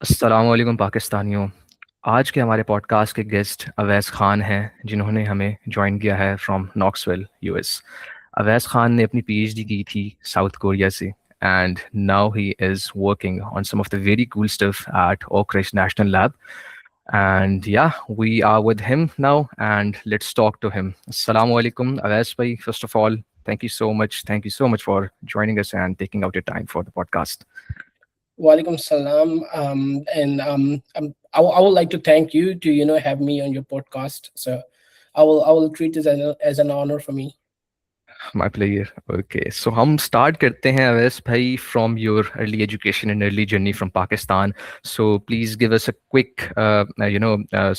अस्सलामुअलैकुम पाकिस्तानियों। आज के हमारे पॉडकास्ट के गेस्ट अवैस खान हैं, जिन्होंने हमें ज्वाइन किया है from Knoxville US. Awais Khan ने अपनी पीएचडी की थी साउथ कोरिया से, and now he is working on some of the very cool stuff at Oak Ridge National Lab. And yeah, we are with him now, and let's talk to him. Assalamu alaikum, Awais bhai. First of all, thank you so much. Thank you so much for joining us and taking out your time for the podcast. Walaikum salam. I would like to thank you to have me on your podcast. So I will treat this as an honor for me. My pleasure. Okay, so हम start करते हैं अवैस भाई from your early education and early journey from Pakistan. So please give us a quick,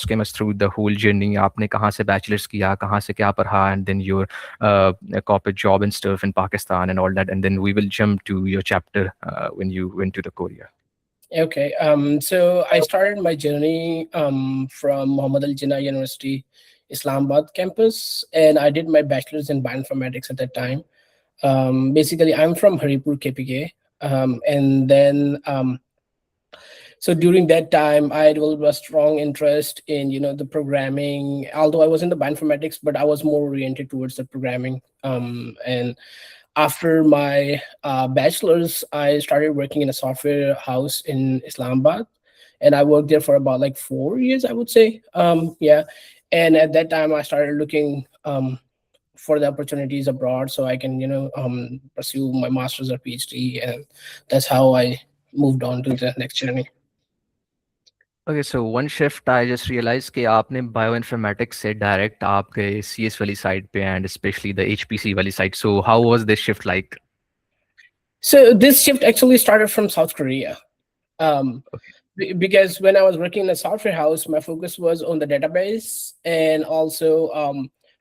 skim us through the whole journey. आपने कहाँ से bachelor's किया, कहाँ से क्या पढ़ा, and then your corporate job and stuff in Pakistan and all that, and then we will jump to your chapter when you went to the Korea. Okay. So I started my journey from Muhammad Al Jinnah University, Islamabad campus, and I did my bachelor's in bioinformatics at that time. Basically, I'm from Haripur, KPK, and then so during that time I developed a strong interest in the programming, although I was in the bioinformatics, but I was more oriented towards the programming. And after my bachelor's, I started working in a software house in Islamabad, and I worked there for about like 4 years, I would say. Yeah, and at that time I started looking for the opportunities abroad so I can pursue my master's or PhD, and that's how I moved on to the next journey. Okay, so one shift I just realized कि आपने bioinformatics से direct आप गए CS वाली side पे, and especially the HPC वाली side. So how was this shift like? So this shift actually started from South Korea. Um, because when I was working in a software house, my focus was on the database and also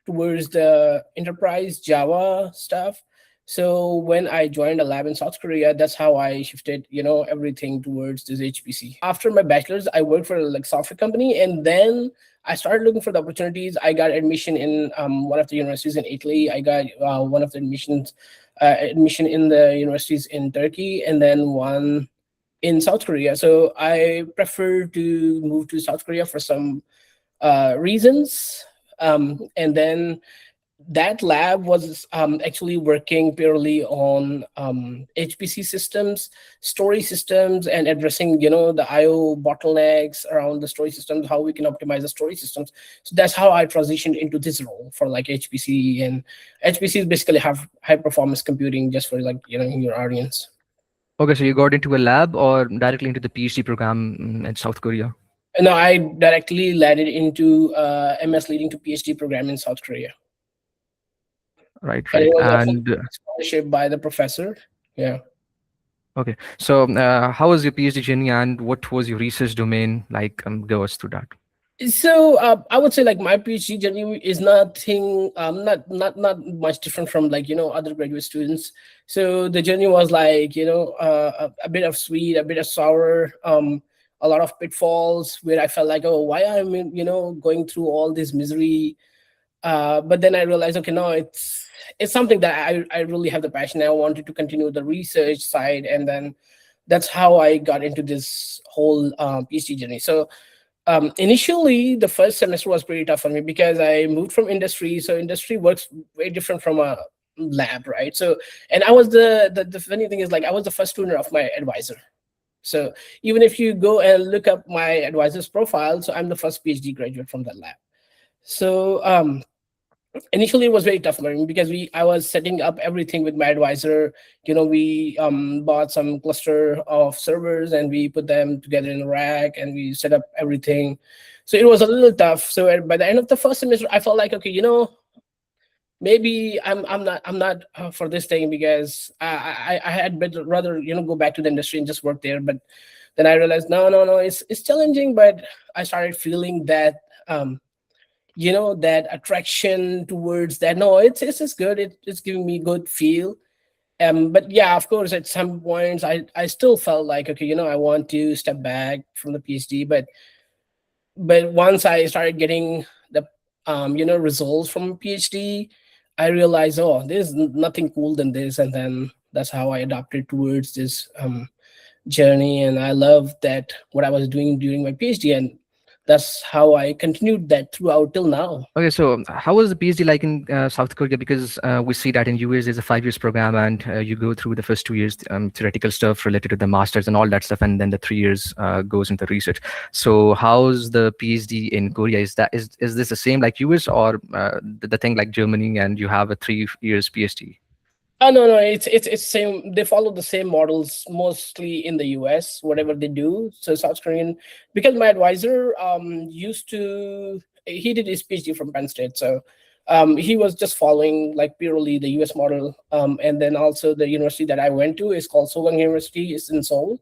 towards the enterprise Java stuff. So when I joined a lab in South Korea, that's how I shifted, everything towards this HPC. After my bachelor's, I worked for a like software company, and then I started looking for the opportunities. I got admission in one of the universities in Italy. I got one of the admission in the universities in Turkey, and then one in South Korea. So I prefer to move to South Korea for some reasons. And then that lab was actually working purely on HPC systems, storage systems, and addressing, the IO bottlenecks around the storage systems, how we can optimize the storage systems. So that's how I transitioned into this role for like HPC. And HPC is basically have high performance computing, just for like, your audience. Okay, so you got into a lab or directly into the PhD program in South Korea? No, I directly landed into MS leading to PhD program in South Korea. Right, And it right. was a full And scholarship by the professor. Yeah. okay, so how was your PhD journey, and what was your research domain like? Go us through that. So I would say like my PhD journey is nothing, not much different from like other graduate students. So the journey was like a bit of sweet, a bit of sour, a lot of pitfalls where I felt like, oh, why am I going through all this misery? But then I realized, okay, no, it's something that I really have the passion. I wanted to continue the research side, and then that's how I got into this whole PhD journey. So initially, the first semester was pretty tough for me because I moved from industry. So industry works very different from a lab, right? So, and I was the funny thing is like I was the first tuner of my advisor. So even if you go and look up my advisor's profile, so I'm the first PhD graduate from that lab. So initially it was very tough learning because I was setting up everything with my advisor. We bought some cluster of servers and we put them together in a rack and we set up everything. So it was a little tough. So by the end of the first semester I felt like, okay, maybe I'm not for this thing, because I had better rather go back to the industry and just work there. But then I realized no, it's challenging, but I started feeling that that attraction towards that. No, it's just good. It's giving me good feel. But yeah, of course, at some points I still felt like, okay, I want to step back from the PhD. But once I started getting the results from PhD, I realized, oh, there's nothing cool than this. And then that's how I adapted towards this journey, and I love that what I was doing during my PhD, and that's how I continued that throughout till now. Okay, so how was the PhD like in South Korea? Because we see that in US there's a 5 years program, and you go through the first 2 years theoretical stuff related to the masters and all that stuff, and then the 3 years goes into research. So how's the PhD in Korea? Is this the same like US, or the thing like Germany, and you have a 3 years PhD? Oh no, no, it's same. They follow the same models mostly in the US. Whatever they do, so South Korean. Because my advisor used to, he did his PhD from Penn State, so he was just following like purely the US model. And then also the university that I went to is called Sogang University. It's in Seoul,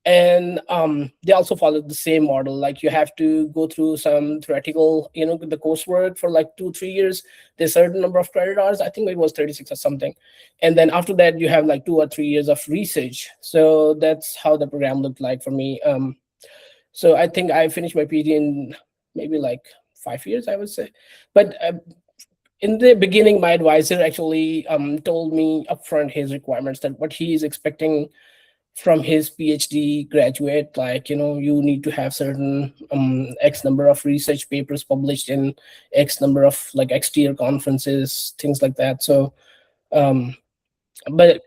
and they also followed the same model. Like you have to go through some theoretical, the coursework for like 2 3 years. There's a certain number of credit hours, I think it was 36 or something, and then after that you have like 2 or 3 years of research. So that's how the program looked like for me. So I think I finished my PhD in maybe like 5 years, I would say. But in the beginning, my advisor actually told me upfront his requirements, that what he is expecting from his PhD graduate, like, you need to have certain X number of research papers published in X number of like exterior conferences, things like that. So, um, but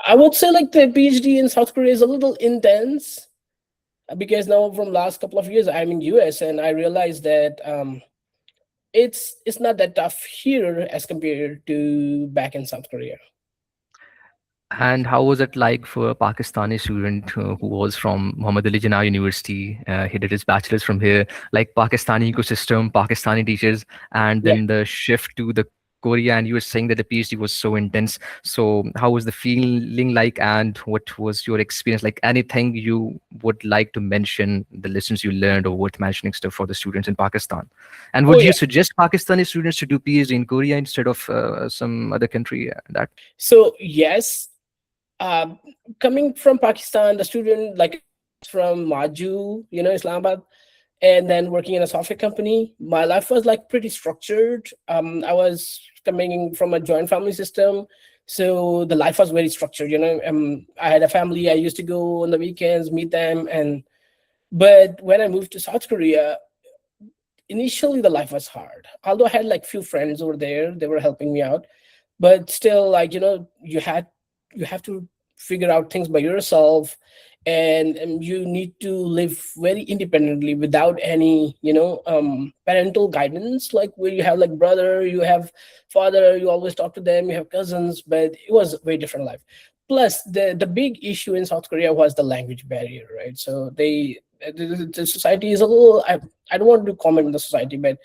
I would say like the PhD in South Korea is a little intense, because now from last couple of years I'm in US, and I realized that it's not that tough here as compared to back in South Korea. And how was it like for a Pakistani student who was from Muhammad Ali Jinnah University? He did his bachelor's from here, like Pakistani ecosystem, Pakistani teachers, and Yeah. then the shift to the Korea. And you were saying that the PhD was so intense. So how was the feeling like, and what was your experience like? Anything you would like to mention, the lessons you learned, or worth mentioning stuff for the students in Pakistan? And Oh would you yeah. suggest Pakistani students to do PhD in Korea instead of some other country? That So yes, uh, coming from Pakistan, the student like from MAJU, Islamabad, and then working in a software company, my life was like pretty structured. I was coming from a joint family system, so the life was very structured. I had a family. I used to go on the weekends, meet them, and but when I moved to South Korea, initially the life was hard. Although I had like few friends over there, they were helping me out, but still, like, you have to figure out things by yourself, and you need to live very independently without any parental guidance, like where you have like brother, you have father, you always talk to them, you have cousins, but it was a very different life. Plus the big issue in South Korea was the language barrier, right? So the society is a little, I don't want to comment on the society, but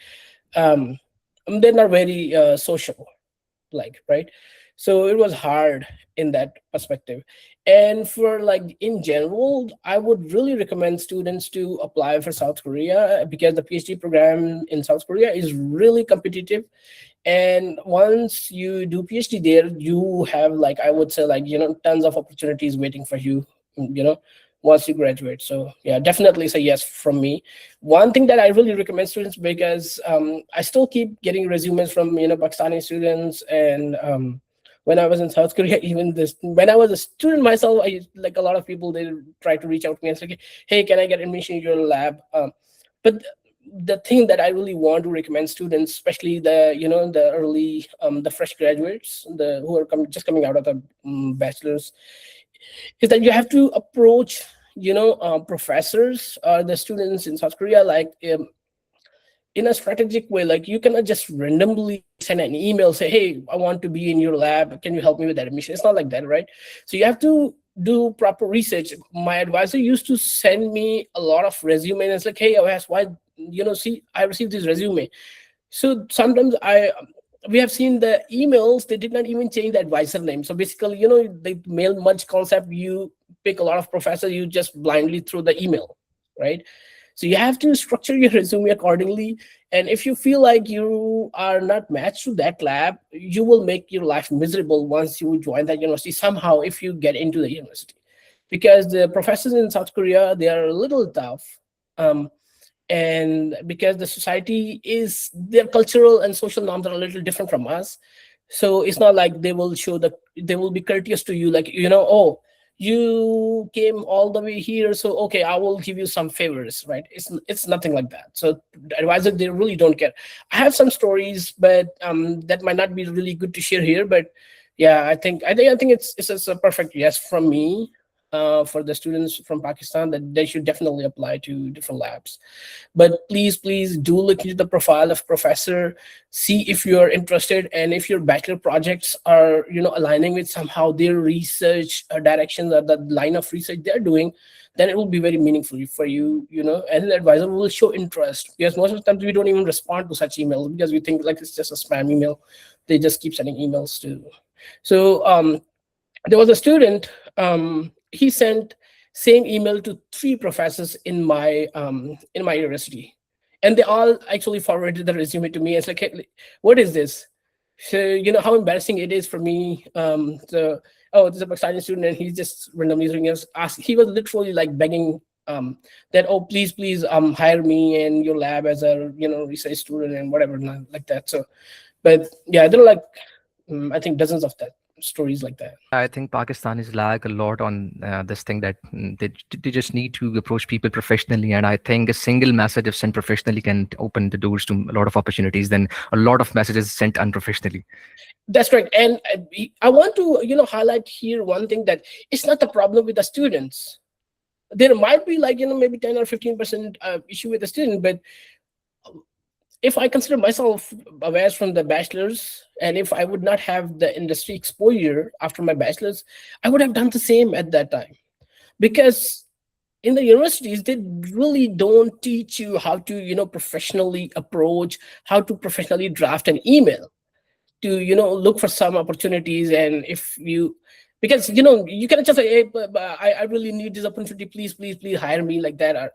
um they're not very social, like, right? So it was hard in that perspective. And for like in general, I would really recommend students to apply for South Korea, because the PhD program in South Korea is really competitive. And once you do PhD there, you have, like, I would say, like, tons of opportunities waiting for you, you know once you graduate. So yeah, definitely say yes from me. One thing that I really recommend students, because I still keep getting resumes from Pakistani students, and when I was in South Korea, even this, when I was a student myself, I, like, a lot of people, they try to reach out to me and say, hey, can I get admission in your lab? But the thing that I really want to recommend students, especially the early the fresh graduates, the who are just coming out of the bachelor's, is that you have to approach professors or the students in South Korea, like, in a strategic way. Like, you cannot just randomly send an email, say, hey, I want to be in your lab, can you help me with that admission? It's not like that, right? So you have to do proper research. My advisor used to send me a lot of resume, and it's like, hey, I asked, why, see, I received this resume. So sometimes we have seen the emails, they did not even change the advisor name. So basically, the mail merge concept, you pick a lot of professors, you just blindly throw the email, right? So you have to structure your resume accordingly. And if you feel like you are not matched to that lab, you will make your life miserable once you join that university somehow, if you get into the university. Because the professors in South Korea, they are a little tough. Um, and because the society is, their cultural and social norms are a little different from us, so it's not like they will be courteous to you, like, oh, you came all the way here, so okay, I will give you some favors, right? It's nothing like that. So the advisor, they really don't care. I have some stories, but that might not be really good to share here. But yeah, I think it's a perfect yes from me, for the students from Pakistan, that they should definitely apply to different labs. But please do look into the profile of professor, see if you're interested, and if your bachelor projects are aligning with somehow their research directions, or the line of research they're doing, then it will be very meaningful for you. And the advisor will show interest, because most of the times we don't even respond to such emails, because we think like it's just a spam email. They just keep sending emails to. So there was a student, he sent same email to three professors in my university, and they all actually forwarded the resume to me. It's like, hey, what is this? So how embarrassing it is for me. So, oh, there's a Pakistani student, and he's just randomly ringing us, ask. He was literally like begging, that, oh, please hire me in your lab as a research student and whatever, like that. So, but yeah, there are like, I think dozens of that stories like that. I think Pakistanis lag a lot on this thing that they just need to approach people professionally. And I think a single message, if sent professionally, can open the doors to a lot of opportunities than a lot of messages sent unprofessionally. That's right. And I want to, highlight here one thing, that it's not the problem with the students. There might be like, maybe 10 or 15% issue with the student, but if I consider myself aware from the bachelor's, and if I would not have the industry exposure after my bachelor's, I would have done the same at that time. Because in the universities, they really don't teach you how to, professionally approach, how to professionally draft an email, to look for some opportunities. And if you, because you cannot just say, hey, but I really need this opportunity, please hire me, like that. Or,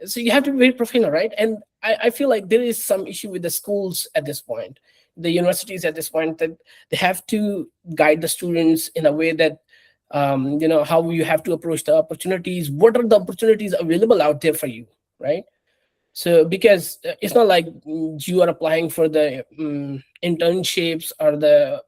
so you have to be very professional, right? And I feel like there is some issue with the schools at this point, the universities at this point, that they have to guide the students in a way that, how you have to approach the opportunities, what are the opportunities available out there for you, right? So because it's not like you are applying for the internships, or the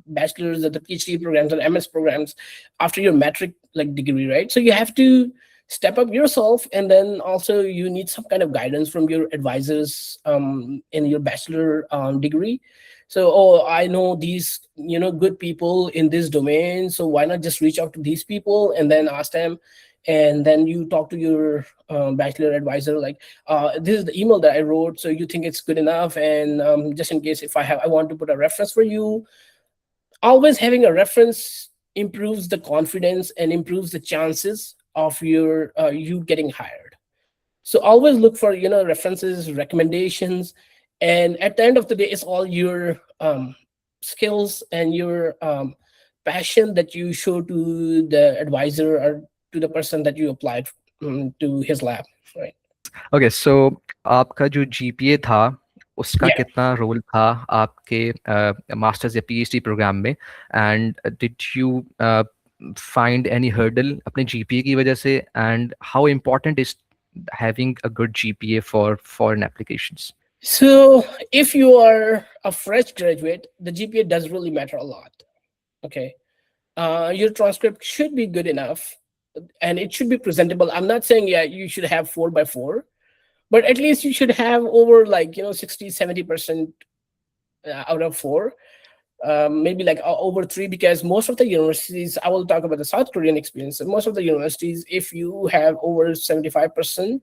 bachelor's or the PhD programs or MS programs after your metric like degree, right? So you have to step up yourself, and then also you need some kind of guidance from your advisors in your bachelor degree. So, oh, I know these good people in this domain, so why not just reach out to these people and then ask them. And then you talk to your bachelor advisor, like, this is the email that I wrote, so you think it's good enough? And just in case, if I want to put a reference for you. Always having a reference improves the confidence and improves the chances of your you getting hired. So always look for references, recommendations, and at the end of the day, it's all your skills and your passion that you show to the advisor, or to the person that you applied to his lab, right? Okay, so आपका जो GPA था उसका Yeah. कितना role था आपके masters या PhD programme में, and did you find any hurdle अपने GPA की वजह से, and how important is having a good GPA for foreign applications? So if you are a fresh graduate, the GPA does really matter a lot. Okay. Your transcript should be good enough, and it should be presentable. I'm not saying, yeah, you should have 4x4, but at least you should have over like 60-70% out of 4. Maybe like over 3, because most of the universities, I will talk about the South Korean experience. Most of the universities, if you have over 75%,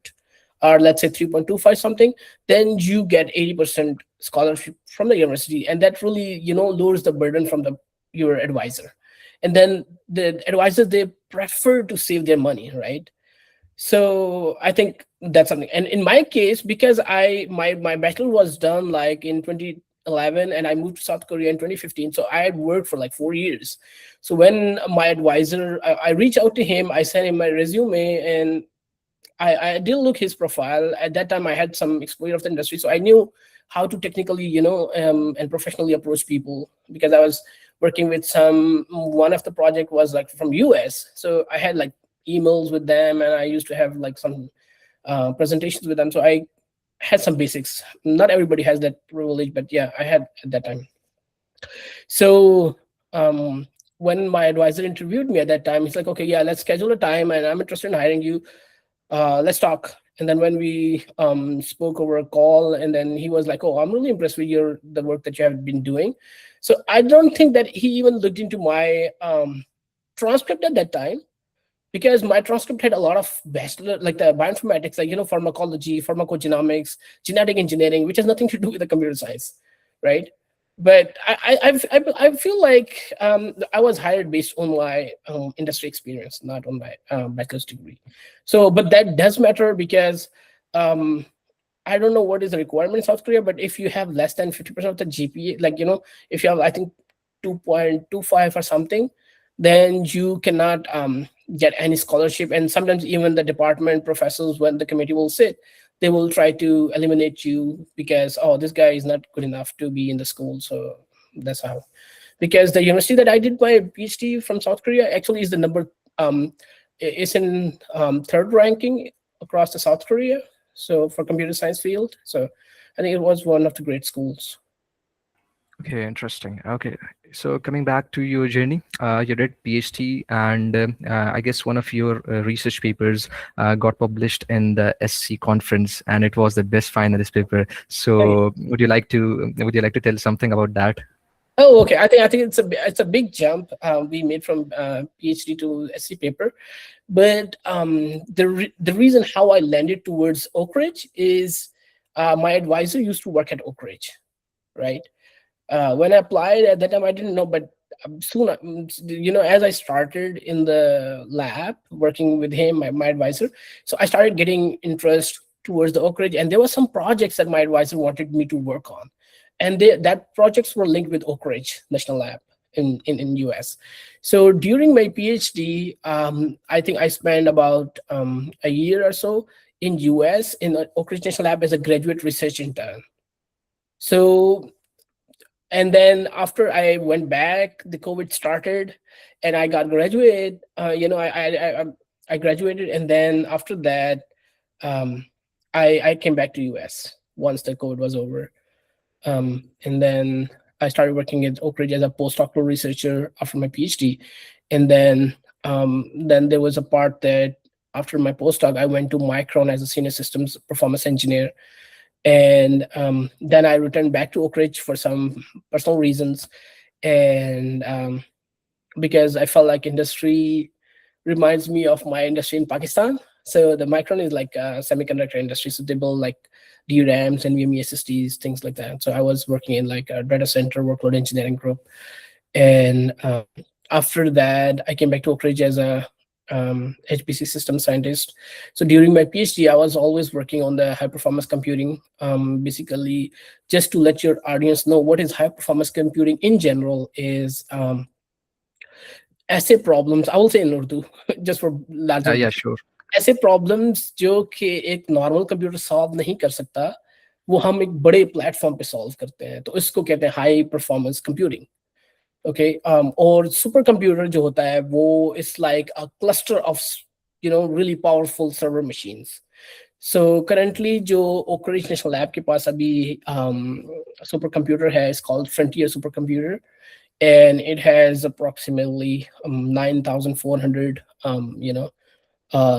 or let's say 3.25 something, then you get 80% scholarship from the university, and that really lowers the burden from your advisor. And then the advisors, they prefer to save their money, right? So I think that's something. And in my case, because my bachelor was done like in 2011, and I moved to South Korea in 2015, so I had worked for like 4 years. So when my advisor, I reached out to him, I sent him my resume, and I did look his profile. At that time, I had some exposure of the industry, so I knew how to technically, and professionally approach people, because I was working with one of the project was like from US, so I had like emails with them, and I used to have like some presentations with them. So I had some basics. Not everybody has that privilege, but yeah, I had at that time. So when my advisor interviewed me at that time, he's like, okay, yeah, let's schedule a time, and I'm interested in hiring you. Let's talk. And then when we spoke over a call, and then he was like, oh, I'm really impressed with the work that you have been doing. So I don't think that he even looked into my transcript at that time, because my transcript had a lot of bachelor, like the bioinformatics, like, pharmacology, pharmacogenomics, genetic engineering, which has nothing to do with the computer science, right? But I feel like I was hired based on my industry experience, not on my bachelor's degree. So, but that does matter, because um, I don't know what is the requirement in South Korea, but if you have less than 50% of the GPA, like, if you have, I think, 2.25 or something, then you cannot get any scholarship. And sometimes even the department professors, when the committee will sit, they will try to eliminate you, because, oh, this guy is not good enough to be in the school. So that's how. Because the university that I did my PhD from South Korea actually is the number, is in third ranking across the South Korea. So for computer science field. So I think it was one of the great schools. Okay, interesting. Okay, so coming back to your journey, you did PhD, and I guess one of your research papers got published in the SC conference, and it was the best finalist paper. So, would you like to tell something about that? Oh, okay. I think it's a big jump we made from PhD to SC paper, but the reason how I landed towards Oak Ridge is my advisor used to work at Oak Ridge, right? When I applied at that time, I didn't know, but soon, as I started in the lab working with him, my advisor, so I started getting interest towards the Oak Ridge, and there were some projects that my advisor wanted me to work on, and that projects were linked with Oak Ridge National Lab in US. So during my PhD, I think I spent about a year or so in US in the Oak Ridge National Lab as a graduate research intern. So, and then after I went back, the COVID started, and I got graduated. I graduated, and then after that, um, I came back to US once the COVID was over, and then I started working at Oak Ridge as a postdoctoral researcher after my PhD, and then there was a part that after my postdoc, I went to Micron as a senior systems performance engineer, and then I returned back to Oak Ridge for some personal reasons, and because I felt like industry reminds me of my industry in Pakistan. So the Micron is like a semiconductor industry, so they build like DRAMs and NVMe SSDs, things like that. So I was working in like a data center workload engineering group, and after that, I came back to Oak Ridge as a HPC Systems Scientist. So during my PhD, I was always working on the high performance computing. Basically, just to let your audience know what is high performance computing in general is ऐसे problems, I will say in Urdu, just for larger Yeah, audience. sure. ऐसे problems जो कि एक normal computer solve नहीं कर सकता, वो हम एक बड़े platform पे solve करते हैं, तो इसको कहते हैं high performance computing. Okay, और supercomputer जो होता है वो is like a cluster of really powerful server machines. So currently जो Oak Ridge National Lab के पास अभी supercomputer है, is called Frontier Supercomputer, and it has approximately 9,400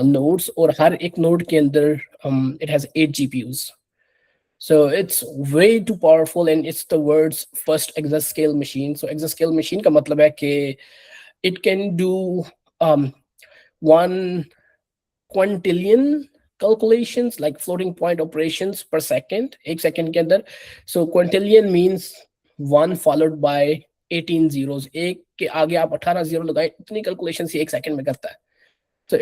nodes, और हर एक node के अंदर it has 8 GPUs. So it's way too powerful, and it's the world's first exascale machine. So exascale machine का मतलब है कि it can do 1 quintillion calculations, like floating point operations per second, एक second के अंदर. So quintillion means 1 followed by 18 zeros. एक के आगे आप 18 zero लगाए, इतनी calculations ही एक second में करता है. So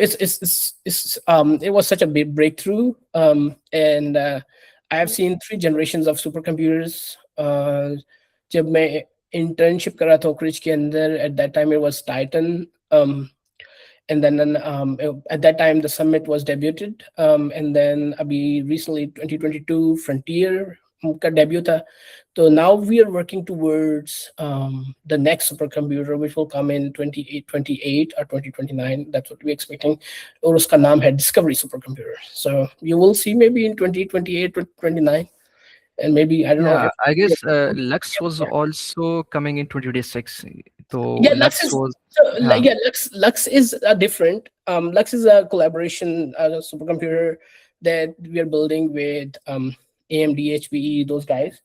it was such a big breakthrough, and I have seen 3 generations of supercomputers. जब मैं internship कर रहा था Oak Ridge के अंदर, at that time it was Titan, and then at that time the Summit was debuted, and then abhi recently 2022 Frontier का debut था. So now we are working towards the next supercomputer, which will come in 2028 or 2029. That's what we're expecting. और उसका नाम है Discovery supercomputer. So you will see maybe in 2028, 2029, and maybe I don't know Yeah, if I guess Lux was also coming in 2026. तो Yeah, Lux lux is was so हाँ, like yeah, Lux is different. Lux is a collaboration, supercomputer that we are building with AMD, HPE, those guys.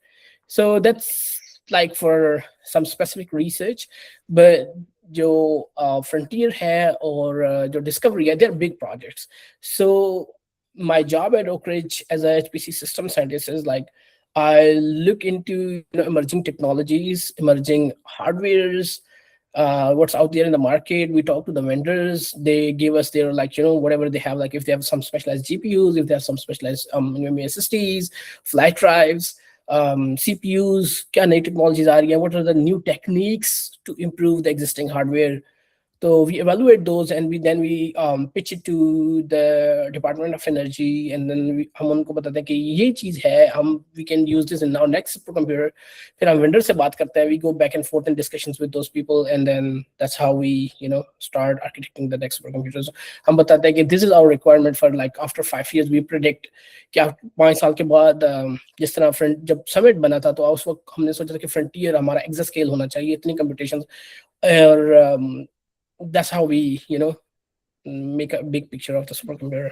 So that's like for some specific research, but जो frontier है और जो discovery है, they're big projects. So my job at Oak Ridge as a HPC Systems Scientist is like I look into emerging technologies, emerging hardwares, what's out there in the market. We talk to the vendors. They give us their like whatever they have. Like if they have some specialized GPUs, if they have some specialized SSDs, flash drives, CPUs, क्या नई technologies आ रही हैं? What are the new techniques to improve the existing hardware? So we evaluate those and we pitch it to the Department of Energy, and then हम उनको बताते हैं कि ये चीज है, हम we can use this in our next supercomputer. फिर हम vendor से बात करते हैं, we go back and forth in discussions with those people, and then that's how we start architecting the next supercomputers. हम बताते हैं कि this is our requirement for like after 5 years we predict कि 5 साल के बाद जिस तरह जब summit बना था तो उस वक्त हमने सोचा था कि frontier हमारा exascale होना चाहिए, इतनी computations, और that's how we make a big picture of the supercomputer.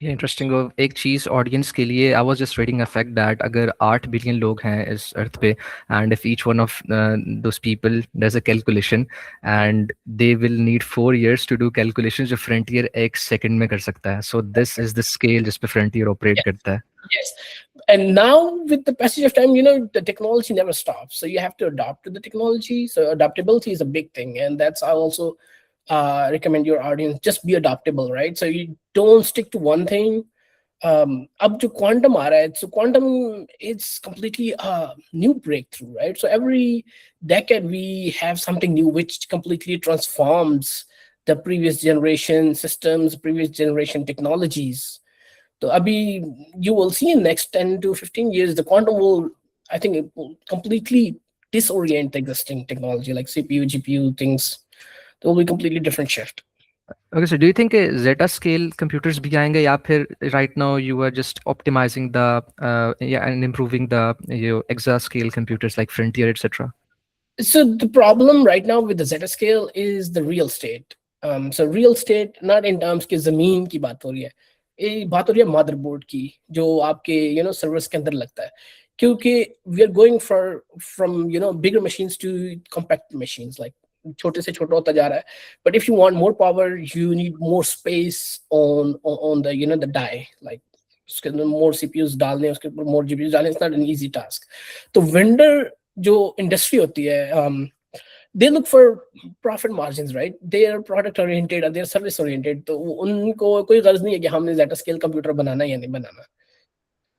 ये इंटरेस्टिंग। एक चीज़ ऑडियंस के लिए, I was just reading a fact that अगर 8 बिलियन लोग हैं इस अर्थ पे, and if each one of those people does a calculation, and they will need 4 years to do calculation, जो फ्रंटियर एक सेकंड में कर सकता है। So this is the scale जिस पे फ्रंटियर ऑपरेट Yeah. करता है। Yes. And now with the passage of time, the technology never stops. So you have to adapt to the technology. So adaptability is a big thing. And that's I also recommend your audience, just be adaptable, right? So you don't stick to one thing. Up to quantum aa raha hai, so quantum it's completely a new breakthrough, right? So every decade we have something new which completely transforms the previous generation systems, previous generation technologies. So Abhi, you will see in next 10 to 15 years, the quantum will, I think it will completely disorient the existing technology like CPU, GPU things. There will be completely different shift. Okay, so do you think zeta scale computers भी आएंगे, या फिर right now you are just optimizing the yeah, and improving the exascale computers like Frontier, etc.? So the problem right now with the zeta scale is the real estate. So real estate not in terms की जमीन की बात हो रही है, ये बात हो रही है motherboard की, जो आपके servers के अंदर लगता है. क्योंकि we are going from bigger machines to compact machines, like छोटे से छोटा होता जा रहा है. But if you want more power, you need more space on the the die, like उसके अंदर more CPUs डालने, उसके ऊपर more GPUs डालने. It's not an easy task. तो vendor जो industry होती है, they look for profit margins, right? They are product oriented and they are service oriented. तो उनको कोई गर्ज नहीं है कि हमने zeta scale computer बनाना या नहीं बनाना.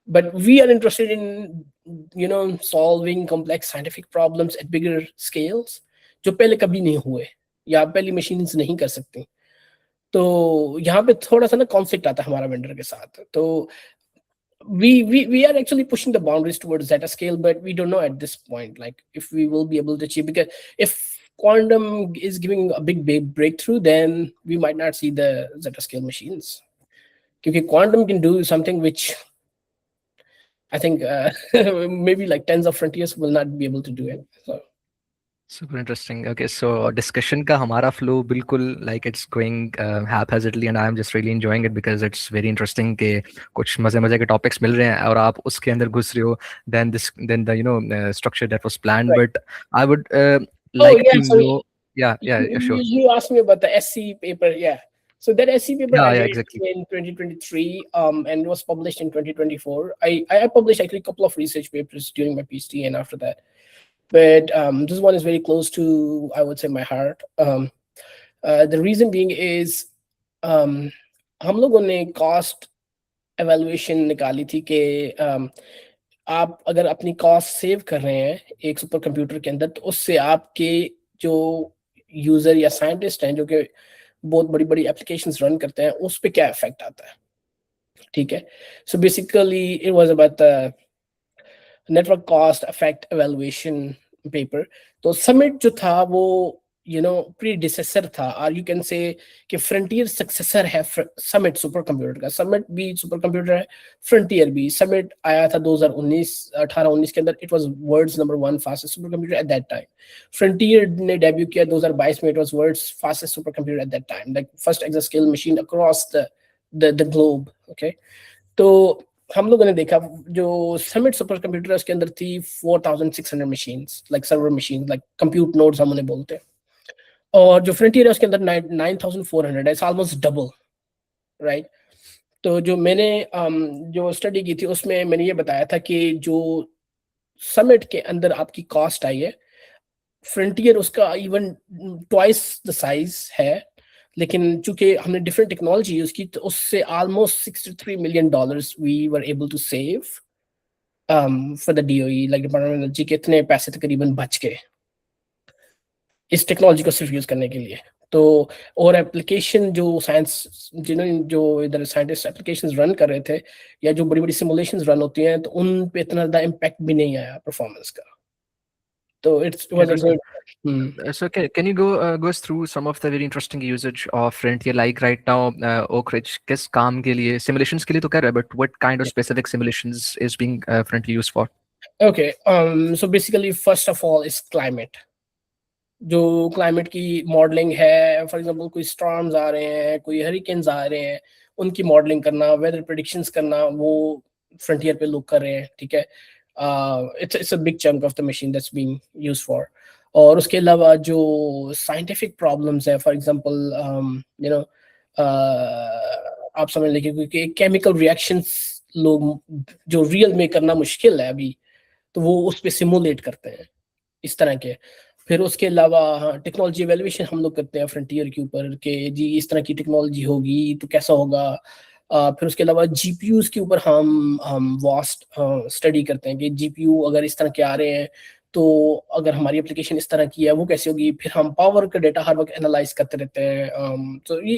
But we are interested in solving complex scientific problems at bigger scales जो पहले कभी नहीं हुए या पहली machines नहीं कर सकती. तो यहाँ पे थोड़ा सा ना conflict आता है हमारा vendor के साथ. तो we are actually pushing the boundaries towards zeta scale, but we don't know at this point like if we will be able to achieve, because if quantum is giving a big breakthrough, then we might not see the zeta scale machines, because quantum can do something which I think maybe like tens of frontiers will not be able to do it. So Super interesting. Okay, so discussion का हमारा flow बिल्कुल like it's going haphazardly, and I'm just really enjoying it because it's very interesting कि कुछ मजे के topics मिल रहे हैं और आप उसके अंदर घुस रहे हो. Then the structure that was planned, right. but I would Oh like yeah, to so know. Yeah, sure. you asked me about the SC paper. Yeah, so that SC paper I Yeah, read exactly. in 2023, and it was published in 2024. I published actually a couple of research papers during my PhD and after that, but this one is very close to, I would say, my heart. The reason being is हम लोगों ने cost evaluation निकाली थी कि आप अगर अपनी cost save कर रहे हैं एक सुपर कंप्यूटर के अंदर, तो उससे आपके जो यूजर या साइंटिस्ट हैं जो कि बहुत बड़ी बड़ी एप्लीकेशंस रन करते हैं, उस पे क्या इफेक्ट आता है. ठीक है. So basically it was about network cost effect evaluation paper. तो समिट जो था वो predecessor था, और you can say कि frontier successor है summit supercomputer का. Summit भी supercomputer है, frontier भी. Summit आया था 2019 18-19 के अंदर. It was world's #1 fastest supercomputer at that time. Frontier ने debut किया 2022 में. It was world's fastest supercomputer at that time, like first exascale machine across the globe. Okay, तो हम लोगों ने देखा जो समिट सुपर कंप्यूटर उसके अंदर थी 4600 machines, like server machine, like compute nodes हम उन्हें बोलते हैं. और जो फ्रंटियर है उसके अंदर 9400 है, ऑलमोस्ट डबल, राइट. तो जो मैंने जो स्टडी की थी उसमें मैंने ये बताया था कि जो समिट के अंदर आपकी कॉस्ट आई है, फ्रंटियर उसका इवन ट्वाइस द साइज है, लेकिन चूंकि हमने डिफरेंट टेक्नोलॉजी यूज की तो उससे almost $63 million we were able to save for the DOE, like department of energy के इतने पैसे तकरीबन बच गए इस टेक्नोलॉजी को सिर्फ यूज करने के लिए. तो और एप्लीकेशन जो साइंस जिन्होंने जो इधर साइंटिस्ट एप्लीकेशंस रन कर रहे थे या जो बड़ी बड़ी सिमुलेशंस रन होती हैं तो उन पे इतना ज़्यादा इम्पैक्ट भी नहीं आया परफॉर्मेंस का. तो it was a Interesting. Good. So can you go us through some of the very interesting usage of Frontier, like right now, Oak Ridge किस काम के लिए simulations के लिए तो कर रहा है, but what kind of specific simulations is being Frontier used for? Okay, so basically first of all is climate. जो क्लाइमेट की मॉडलिंग है, फॉर एग्जांपल कोई स्टॉर्म्स आ रहे हैं, कोई हरिकेन्स आ रहे हैं, उनकी मॉडलिंग करना, वेदर प्रेडिक्शंस करना, वो फ्रंटियर पे लोग कर रहे हैं. ठीक है, it's a big chunk of the machine that's being used for. और उसके अलावा जो साइंटिफिक प्रॉब्लम्स है, फॉर एग्जांपल यू नो आप समझ लीजिए क्योंकि केमिकल रिएक्शंस लोग जो रियल में करना मुश्किल है अभी, तो वो उस पर सिमुलेट करते हैं इस तरह के. फिर उसके अलावा टेक्नोलॉजी एवेल्युएशन हम लोग करते हैं फ्रंटियर के ऊपर कि जी इस तरह की टेक्नोलॉजी होगी तो कैसा होगा. फिर उसके अलावा जीपीयूज के ऊपर हम वास्ट स्टडी करते हैं कि जीपीयू अगर इस तरह के आ रहे हैं तो अगर हमारी एप्लीकेशन इस तरह की है वो कैसे होगी. फिर हम पावर का डेटा हर वक्त एनालाइज करते रहते हैं. तो ये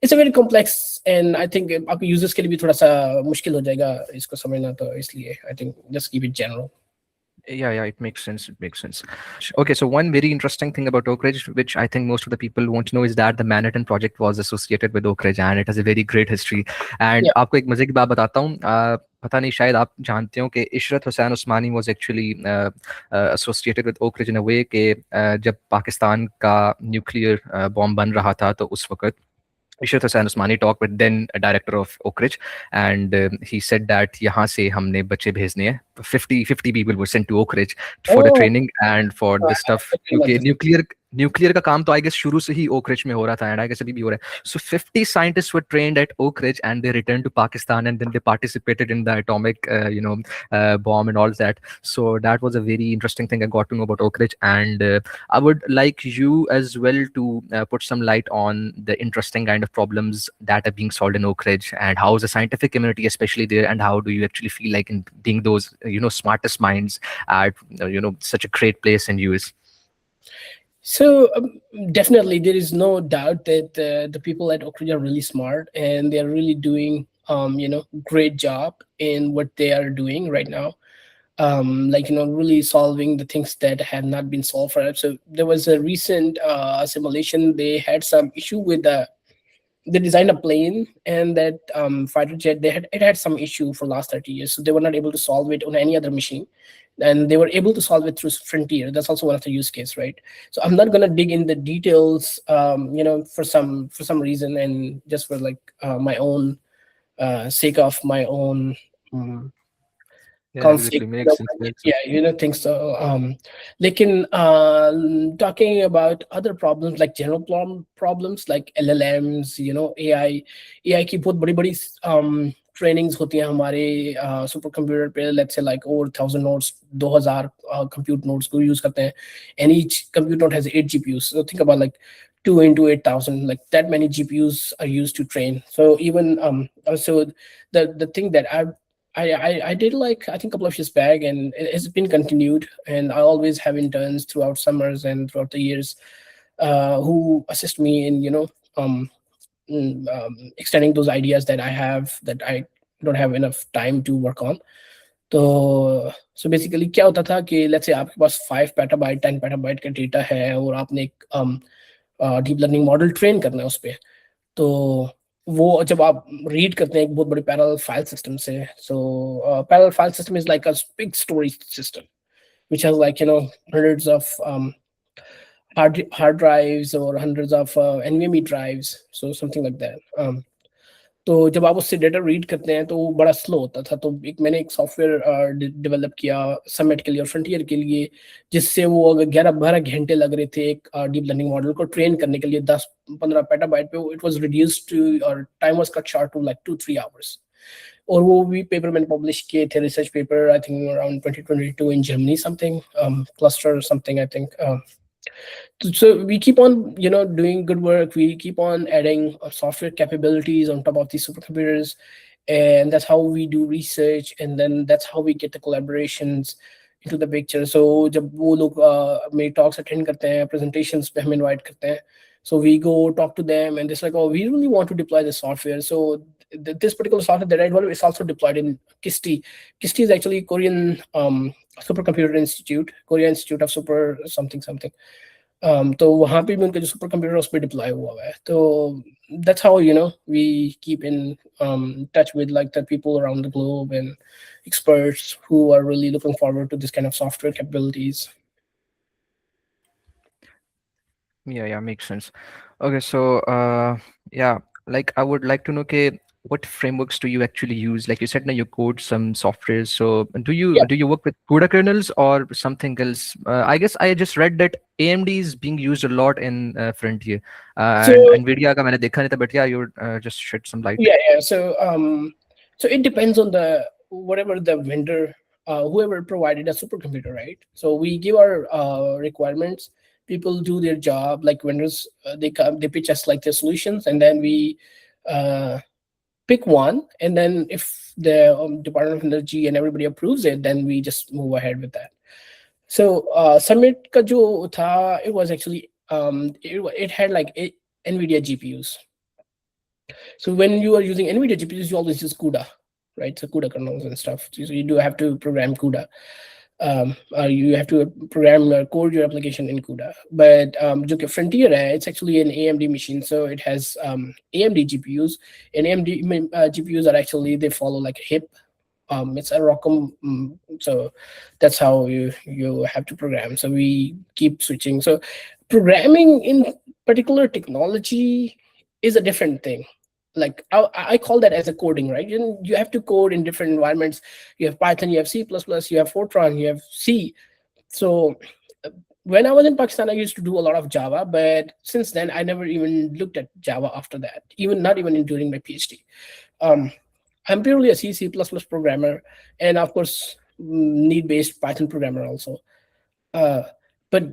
it's a very complex and I think आपके यूजर्स के लिए भी थोड़ा सा मुश्किल हो जाएगा इसको समझना, तो इसलिए I think just keep it general. Yeah, it makes sense. It makes sense. Okay, so one very interesting thing about Oak Ridge, which I think most of the people want to know, is that the Manhattan project was associated with Oak Ridge, and it has a very great history. And आपको एक मजे की बात बताता हूँ, पता नहीं शायद आप जानते हो कि इशरत हुसैन उस्मानी was actually associated with Oak Ridge in a way कि जब पाकिस्तान का न्यूक्लियर बॉम्ब बन रहा था तो उस वक्त Ishrat Hussain Usmani talked with then a director of Oak Ridge, and he said that यहाँ से हमने बच्चे भेजने हैं. 50 people were sent to Oak Ridge for the training and for the stuff, क्योंकि न्यूक्लियर का काम तो आई गेस शुरू से ही ओक रिज में हो रहा था, एंड आई गेस अभी भी हो रहा है. सो 50 scientists were trained at Oak Ridge and they returned to Pakistan and then they participated in the atomic bomb and all that. So that was a very interesting thing I got to know about Oak Ridge, and I would like you as well to put some light on the interesting kind of problems that are being solved in Oak Ridge, and how is the scientific community especially there, and how do you actually feel like in being those smartest minds at such a great place in US. So definitely, there is no doubt that the people at Oak Ridge are really smart and they are really doing, great job in what they are doing right now. Really solving the things that have not been solved for us. So there was a recent simulation. They had some issue with they designed a plane, and that fighter jet, it had some issue for last 30 years, so they were not able to solve it on any other machine, and they were able to solve it through Frontier. That's also one of the use case, right? So I'm not going to dig in the details for some reason, and just for like my own sake of my own Yeah, conflict. exactly. Makes sense. Makes sense. Things so lekin talking about other problems like general problems like LLMs, AI की बहुत बड़ी बड़ी trainings होती हैं हमारे super computer पे. let's say like over 1000 nodes, 2000 compute nodes को use करते हैं, and each compute node has 8 GPUs. So think about like 2 into 8000, like that many GPUs are used to train. So even so the thing that I did like I think a couple of years back, and it's been continued. And I always have interns throughout summers and throughout the years who assist me in extending those ideas that I have that I don't have enough time to work on. तो basically क्या होता था कि let's say आपके पास 5 petabyte 10 petabyte का data है और आपने एक डीप लर्निंग मॉडल ट्रेन करना है उस पर। तो वो जब आप रीड करते हैं एक बहुत बड़ी पैरेलल फाइल सिस्टम से, so parallel file system is like a big storage system which has like hundreds of hard drives or hundreds of NVMe drives, so something like that. तो जब आप उससे डेटा रीड करते हैं तो वो बड़ा स्लो होता था। तो मैंने एक सॉफ्टवेयर डेवलप किया समिट के लिए और फ्रंटियर के लिए, जिससे वो अगर 11-12 घंटे लग रहे थे एक डीप लर्निंग मॉडल को ट्रेन करने के लिए 10-15 पेटाबाइट पे, इट वाज रिड्यूस्ड टू, और time was cut short to like 2-3 hours. और वो भी पेपर मैंने पब्लिश किए थे, research paper I think around 2022 in Germany, something cluster something I think. So we keep on doing good work. We keep on adding software capabilities on top of these supercomputers, and that's how we do research, and then that's how we get the collaborations into the picture. So जब वो लोग मेरे talks attend करते हैं, presentations पे हमें invite करते हैं, so we go talk to them and it's like, oh, we really want to deploy this software. So this particular software that I developed is also deployed in KISTI. KISTI is actually Korean Supercomputer Institute, Korea Institute of Super something something. तो वहाँ पे भी उनका जो super computer उस पर deploy हुआ है। तो that's how we keep in touch with like the people around the globe and experts who are really looking forward to this kind of software capabilities. Yeah, makes sense. Okay, so yeah, like I would like to know, okay, what frameworks do you actually use? Like you said, now you code some software. So Yeah. do you work with CUDA kernels or something else? I guess I just read that AMD is being used a lot in Frontier, So and NVIDIA का मैंने देखा नहीं था, but yeah, you just shed some light. yeah. So it depends on the whatever the vendor, whoever provided a supercomputer, right? So we give our requirements. People do their job, like vendors. They come, they pitch us like their solutions, and then we uh, pick one, and then if the Department of Energy and everybody approves it, then we just move ahead with that. So Summit ka jo tha, it was actually it had like NVIDIA GPUs. So when you are using NVIDIA GPUs, you always use CUDA, right? So CUDA kernels and stuff. So you do have to program CUDA. You have to program code your application in CUDA. But jo ke Frontier hai, it's actually an AMD machine, so it has AMD GPUs, and AMD GPUs are actually, they follow like a hip. It's a ROCm, so that's how you have to program. So we keep switching. So programming in particular technology is a different thing. Like I call that as a coding, right? You have to code in different environments. You have Python, you have C++, you have Fortran, you have C. So when I was in Pakistan, I used to do a lot of Java, but since then I never even looked at Java after that, even not even during my PhD. I'm purely a C++ programmer, and of course, need-based Python programmer also. But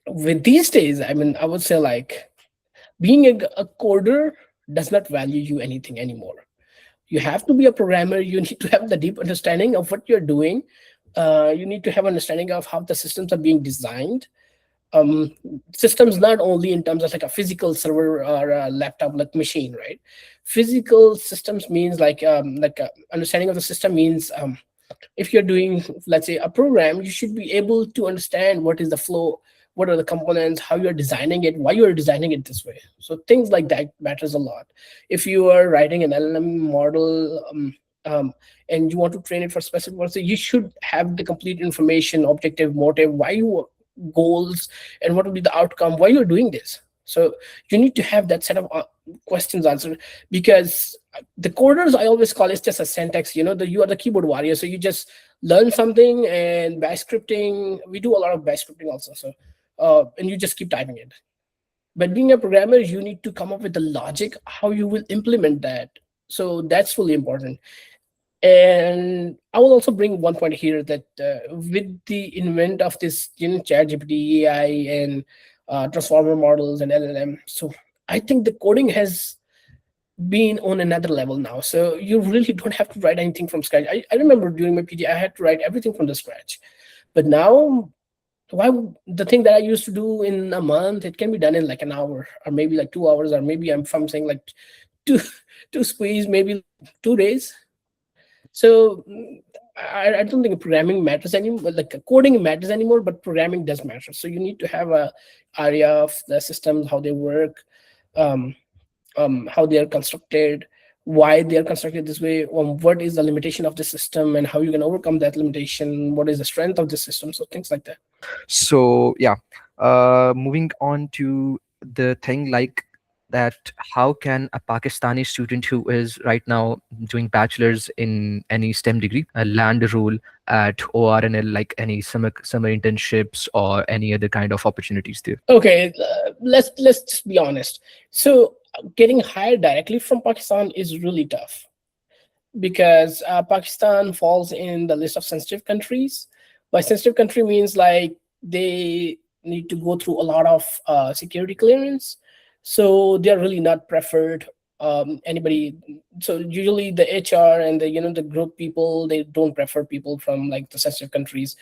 with these days, I mean, I would say like being a coder does not value you anything anymore. You have to be a programmer. You need to have the deep understanding of what you're doing. You need to have understanding of how the systems are being designed. Systems not only in terms of like a physical server or a laptop like machine, right? Physical systems means like understanding of the system means if you're doing, let's say, a program, you should be able to understand what is the flow, what are the components, how you're designing it, why you're designing it this way. So things like that matters a lot. If you are writing an LLM model, and you want to train it for specific purpose, you should have the complete information, objective, motive, why you, goals, and what will be the outcome, why you're doing this. So you need to have that set of questions answered, because the coders, I always call, it's just a syntax. You are the keyboard warrior, so you just learn something, and bash scripting, we do a lot of bash scripting also. So and you just keep typing it. But being a programmer, you need to come up with the logic how you will implement that. So that's really important. And I will also bring one point here that with the invent of this, ChatGPT, AI, and transformer models and LLM, so I think the coding has been on another level now. So you really don't have to write anything from scratch. I remember during my PhD, I had to write everything from the scratch. But now, the thing that I used to do in a month, it can be done in like an hour, or maybe like 2 hours, or maybe I'm saying like two, two squeeze, maybe 2 days. So I don't think programming matters anymore. Like coding matters anymore, but programming does matter. So you need to have a area of the systems, how they work, um, how they are constructed, why they are constructed this way, what is the limitation of the system, and how you can overcome that limitation. What is the strength of the system? So things like that. So yeah, moving on to the thing like that, how can a Pakistani student who is right now doing bachelor's in any STEM degree land a role at ORNL, like any summer internships or any other kind of opportunities there? Okay, let's just be honest. So getting hired directly from Pakistan is really tough because Pakistan falls in the list of sensitive countries. By sensitive country means like they need to go through a lot of security clearance, so they're really not preferred. Anybody, so usually the HR and the the group people, they don't prefer people from like the sensitive countries.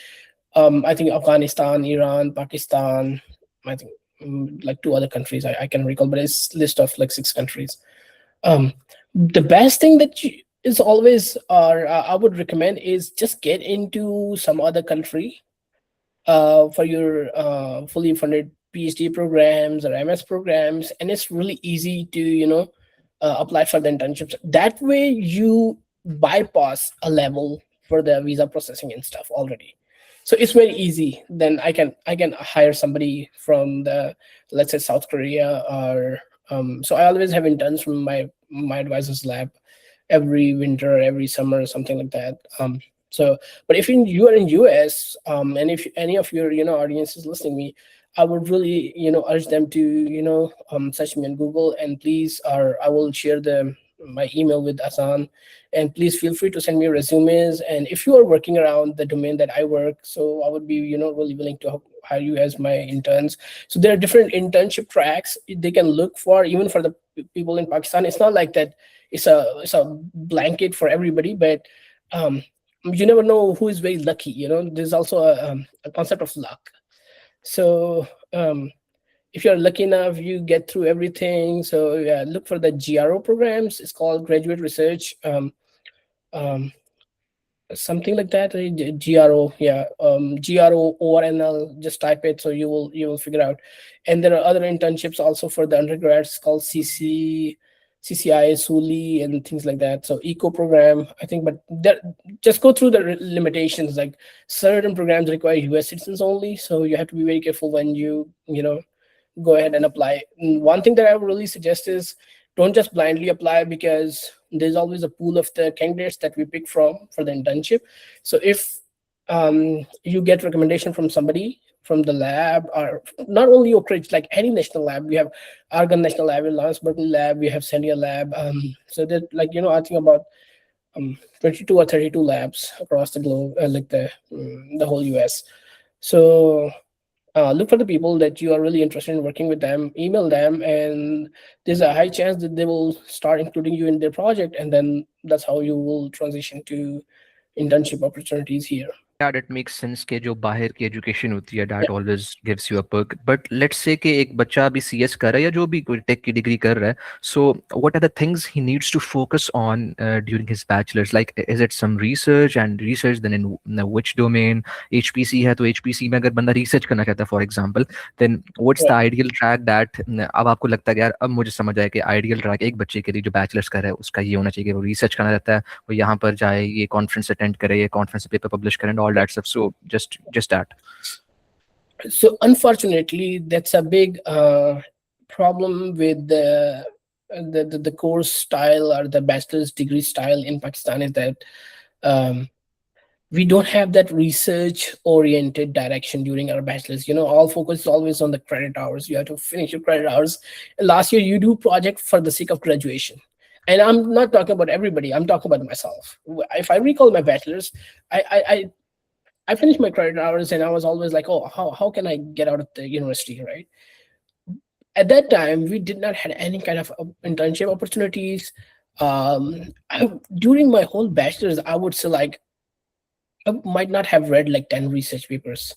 I think Afghanistan, Iran, Pakistan, I think like two other countries I can recall, but it's list of like 6 countries. um the best thing that is always, or I would recommend, is just get into some other country for your fully funded PhD programs or MS programs, and it's really easy to apply for the internships. That way, you bypass a level for the visa processing and stuff already. So it's very easy. Then I can hire somebody from the, let's say, South Korea, or so I always have interns from my advisor's lab every winter, every summer, or something like that. So, but if you are in US, and if any of your audience is listening me, I would really urge them to search me on Google, and please, or I will share my email with Asan, and please feel free to send me resumes. And if you are working around the domain that I work, so I would be really willing to hire you as my interns. So there are different internship tracks they can look for, even for the people in Pakistan. It's not like that it's a blanket for everybody, but um, you never know who is very lucky. There's also a concept of luck. So if you're lucky enough, you get through everything. So yeah, look for the GRO programs. It's called graduate research. Um, Something like that. GRO, yeah, GRO ORNL. Just type it, so you will figure out. And there are other internships also for the undergrads called CCI, SULI, and things like that. So eco program, I think, but just go through the limitations. Like certain programs require US citizens only, so you have to be very careful when you go ahead and apply. One thing that I would really suggest is don't just blindly apply, because there's always a pool of the candidates that we pick from for the internship. So if you get recommendation from somebody from the lab, or not only Oak Ridge, like any national lab, we have Argonne National Lab, Lawrence Berkeley Lab, we have Sandia Lab. So that, like, I think about 22 or 32 labs across the globe, like the whole US. So look for the people that you are really interested in working with them, email them, and there's a high chance that they will start including you in their project, and then that's how you will transition to internship opportunities here. Yeah, that makes sense कि जो बाहर की education होती है Yeah, that always gives you a perk. But let's say कि एक बच्चा अभी CS कर रहा है या जो भी कोई टेक की डिग्री कर रहा है, so what are the things he needs to focus on during his bachelor's? Like, is it some research, and research then in which domain? HPC है तो HPC में अगर बंदा research करना चाहता है for example, then what's the right. ideal track that अब आपको लगता है कि यार अब मुझे समझ आया कि ideal track एक बच्चे के लिए जो bachelor's कर रहा है उसका ये होना चाहिए कि वो research करना रहता है, वो यहाँ पर जाए, ये कॉन्फ्रेंस अटेंड करे, ये कॉन्फ्रेंस पेपर पब्लिश करे, and all that stuff. So just that. So unfortunately, that's a big problem with the course style or the bachelor's degree style in Pakistan, is that um, we don't have that research oriented direction during our bachelor's. All focus is always on the credit hours. You have to finish your credit hours. Last year you do project for the sake of graduation, and I'm not talking about everybody, I'm talking about myself. If I recall my bachelor's, I finished my credit hours, and I was always like, oh, how can I get out of the university, right? At that time we did not have any kind of internship opportunities. During my whole bachelor's, I would say, like, I might not have read like 10 research papers.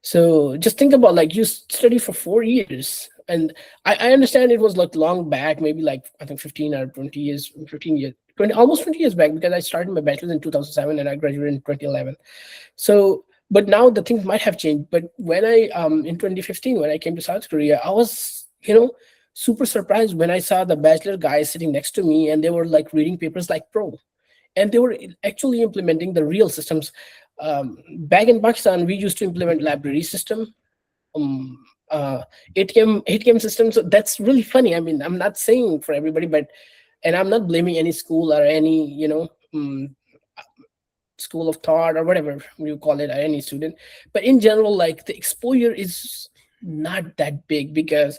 So just think about, like, you study for 4 years. And I understand it was like long back, maybe like I think 15 or 20 years, 15 years. almost 20 years back, because I started my bachelor's in 2007 and I graduated in 2011. So, but now the things might have changed. But when I in 2015, when I came to South Korea, I was, super surprised when I saw the bachelor guys sitting next to me, and they were like reading papers like pro, and they were actually implementing the real systems. Back in Pakistan, we used to implement library system, um, ATM systems. So that's really funny. I mean, I'm not saying for everybody, but, and I'm not blaming any school or any, school of thought or whatever you call it, or any student. But in general, like, the exposure is not that big, because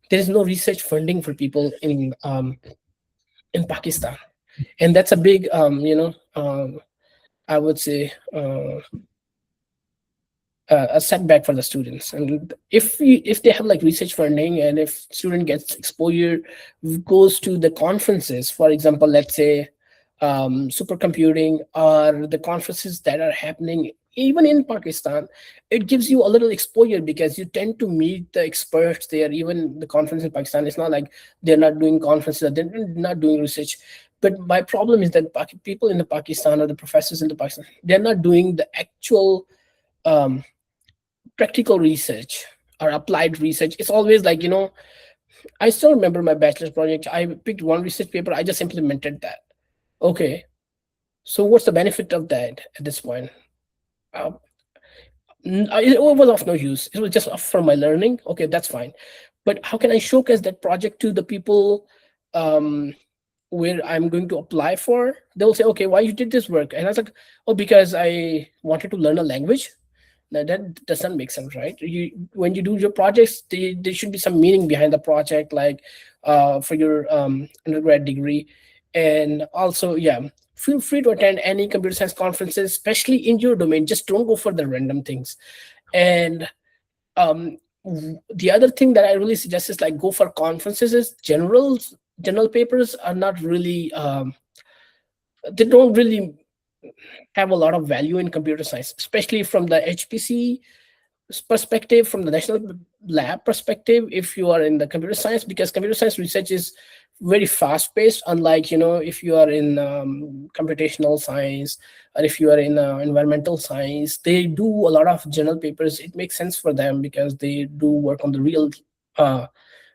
there is no research funding for people in Pakistan, and that's a big, I would say, a setback for the students. And if they have like research funding, and if student gets exposure, goes to the conferences, for example, let's say supercomputing, or the conferences that are happening even in Pakistan, it gives you a little exposure, because you tend to meet the experts there. Even the conference in Pakistan, it's not like they're not doing conferences, they're not doing research. But my problem is that people in the Pakistan, or the professors in the Pakistan, they're not doing the actual um, practical research or applied research. It's always like, I still remember my bachelor's project. I picked one research paper, I just implemented that. Okay, so what's the benefit of that at this point? uh, it was of no use. It was just for my learning. Okay, that's fine. But how can I showcase that project to the people um, where I'm going to apply for? They'll say, okay, why you did this work? And I was like, oh, because I wanted to learn a language. Now that doesn't make sense, right? When you do your projects, there should be some meaning behind the project, like for your undergrad degree. And also, yeah, feel free to attend any computer science conferences, especially in your domain. Just don't go for the random things. And the other thing that I really suggest is, like, go for conferences. Is general papers are not really they don't really have a lot of value in computer science, especially from the HPC perspective, from the national lab perspective, if you are in the computer science, because computer science research is very fast paced, unlike, if you are in computational science, or if you are in environmental science. They do a lot of journal papers. It makes sense for them, because they do work on the real uh,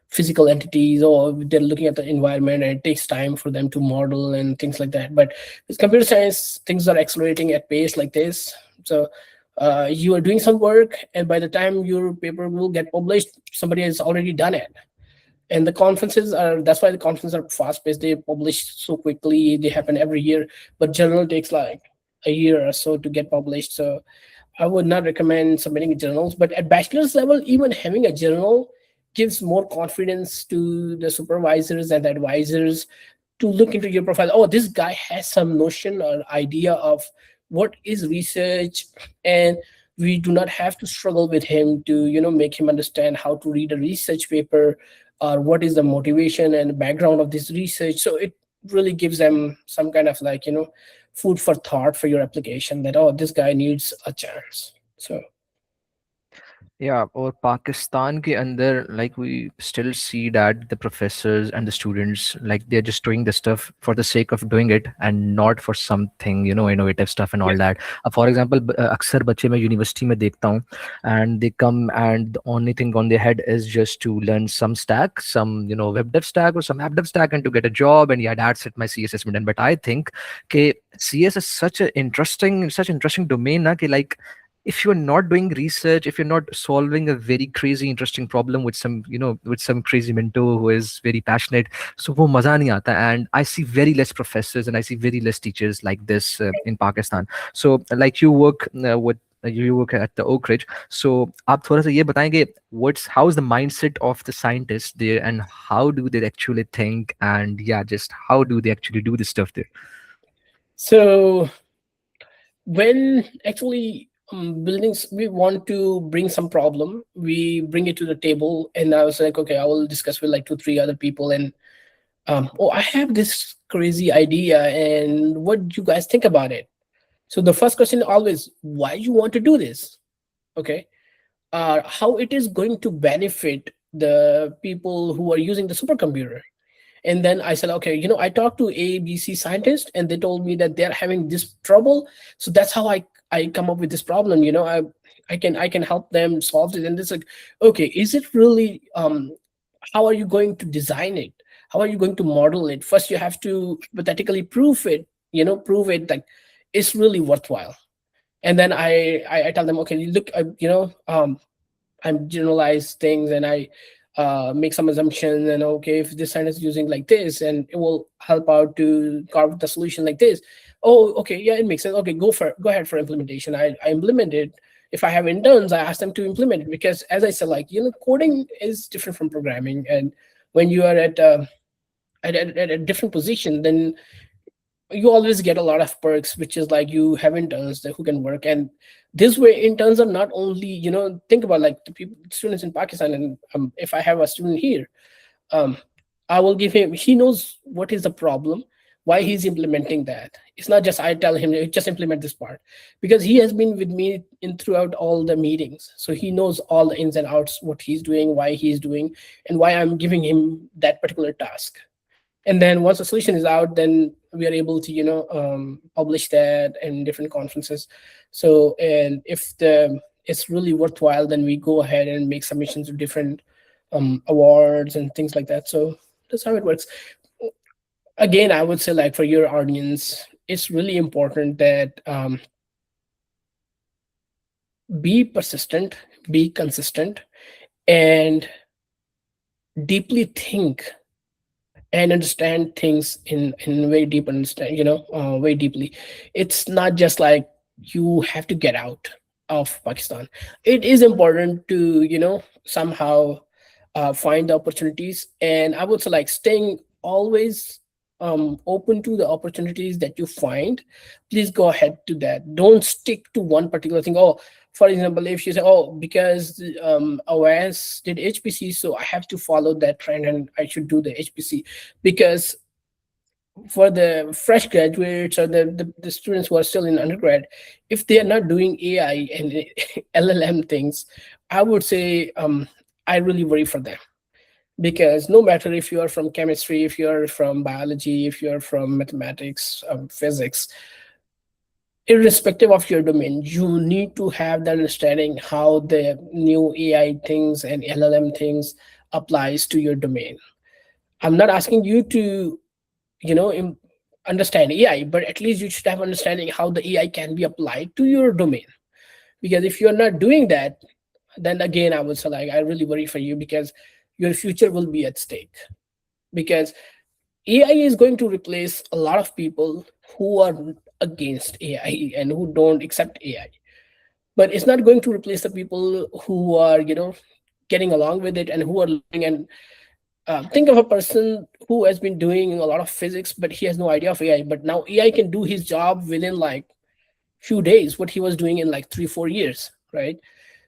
physical entities, or they're looking at the environment, and it takes time for them to model and things like that. But with computer science, things are accelerating at pace like this. So you are doing some work, and by the time your paper will get published, somebody has already done it. And the conferences are, that's why the conferences are fast paced. They publish so quickly, they happen every year. But journal takes like a year or so to get published. So I would not recommend submitting journals. But at bachelor's level, even having a journal gives more confidence to the supervisors and the advisors to look into your profile. Oh, this guy has some notion or idea of what is research, and we do not have to struggle with him to, make him understand how to read a research paper, or what is the motivation and background of this research. So it really gives them some kind of, like, food for thought for your application, that, oh, this guy needs a chance. So Yeah, or Pakistan ke andar, like we still see that the professors and the students, like they're just doing the stuff for the sake of doing it and not for something, innovative stuff and all yes. that. For example, अक्सर बच्चे मैं university में देखता हूँ, and they come and the only thing on their head is just to learn some stack, some, web dev stack or some app dev stack, and to get a job. And yeah, that's it, my CS is done. But I think okay, CS is such interesting domain na, कि like if you're not doing research, if you're not solving a very crazy interesting problem with some, with some crazy mentor who is very passionate, so wo maza nahi aata. And I see very less professors and I see very less teachers like this in Pakistan. So like you work with you work at the Oak Ridge. So आप थोड़ा सा ये बताएंगे how is the mindset of the scientists there, and how do they actually think, and yeah, just how do they actually do this stuff there? So when actually buildings, we want to bring some problem, we bring it to the table, and I was like, okay, I will discuss with like two, three other people, and oh, I have this crazy idea, and what do you guys think about it? So the first question always, why you want to do this? Okay. How it is going to benefit the people who are using the supercomputer. And then I said, okay, I talked to ABC scientists, and they told me that they're having this trouble. So that's how I come up with this problem. I can help them solve it. And it's like, okay, is it really how are you going to design it? How are you going to model it? First, you have to hypothetically prove it like it's really worthwhile. And then I tell them, okay, look, I'm generalize things, and I make some assumptions, and okay, if this science is using like this, and it will help out to carve the solution like this. Oh, okay, yeah, it makes sense. Okay, go ahead for implementation. I implement it. If I have interns, I ask them to implement it, because as I said, like, coding is different from programming. And when you are at a different position, then you always get a lot of perks, which is like you have interns who can work. And this way, interns are not only, think about like the people, students in Pakistan. And if I have a student here, um, I will give him, he knows what is the problem, why he's implementing that. It's not just I tell him, just implement this part," because he has been with me in throughout all the meetings. So he knows all the ins and outs, what he's doing, why he's doing, and why I'm giving him that particular task. And then once the solution is out, then we are able to publish that in different conferences. So, and if the it's really worthwhile, then we go ahead and make submissions to different awards and things like that. So that's how it works. Again, I would say, like, for your audience, it's really important that be persistent, be consistent, and deeply think and understand things in very deep understand very deeply. It's not just like you have to get out of Pakistan. It is important to somehow find the opportunities. And I would say, like, staying always open to the opportunities that you find. Please go ahead to that. Don't stick to one particular thing. Oh, for example, if you say, oh, because OS did HPC, so I have to follow that trend and I should do the HPC. Because for the fresh graduates, or the students who are still in undergrad, if they are not doing AI and LLM things, I would say I really worry for them. Because no matter if you are from chemistry, if you're from biology, if you're from mathematics, physics, irrespective of your domain, you need to have the understanding how the new AI things and LLM things applies to your domain. I'm not asking you to, you know, im- understand AI, but at least you should have understanding how the AI can be applied to your domain. Because if you're not doing that, then again, I would say, like, I really worry for you, because your future will be at stake. Because AI is going to replace a lot of people who are against AI and who don't accept AI. But it's not going to replace the people who are, getting along with it and who are learning. And think of a person who has been doing a lot of physics, but he has no idea of AI. But now AI can do his job within like few days, what he was doing in like 3 4 years, right?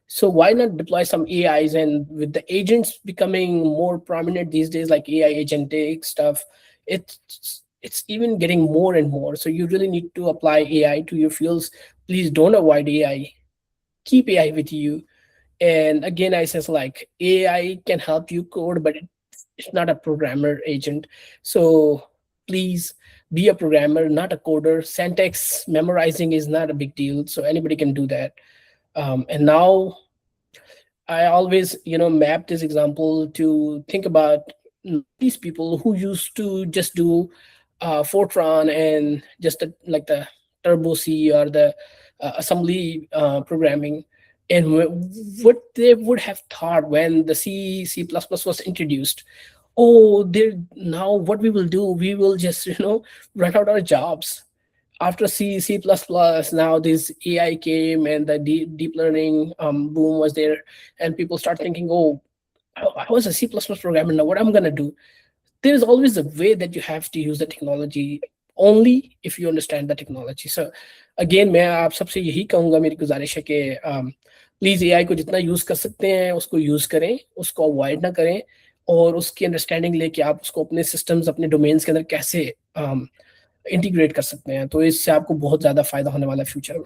So why not deploy some AIs? And with the agents becoming more prominent these days, like AI agentic stuff, it's even getting more and more. So you really need to apply AI to your fields. Please don't avoid AI. Keep AI with you. And again, I says, like, AI can help you code, but it's not a programmer agent. So please be a programmer, not a coder. Syntax memorizing is not a big deal. So anybody can do that. And now I always, map this example to think about these people who used to just do Fortran and just like the Turbo C or the assembly programming, and what they would have thought when the C++ was introduced. Oh, they now what we will do? We will just run out our jobs after C++. Now this AI came, and the deep learning boom was there, and people start thinking, oh, I was a C++ programmer, now what I'm going to do? There is always a way that you have to use the technology, only if you understand the technology. So again, मैं आप सबसे यही कहूँगा, मेरी गुजारिश है कि please AI को जितना यूज़ कर सकते हैं उसको यूज़ करें, उसको अवॉइड ना करें, और उसकी अंडरस्टैंडिंग लेके आप उसको अपने सिस्टम्स, अपने डोमेन्स के अंदर कैसे इंटीग्रेट कर सकते हैं, तो इससे आपको बहुत ज़्यादा फायदा होने वाला है फ्यूचर में.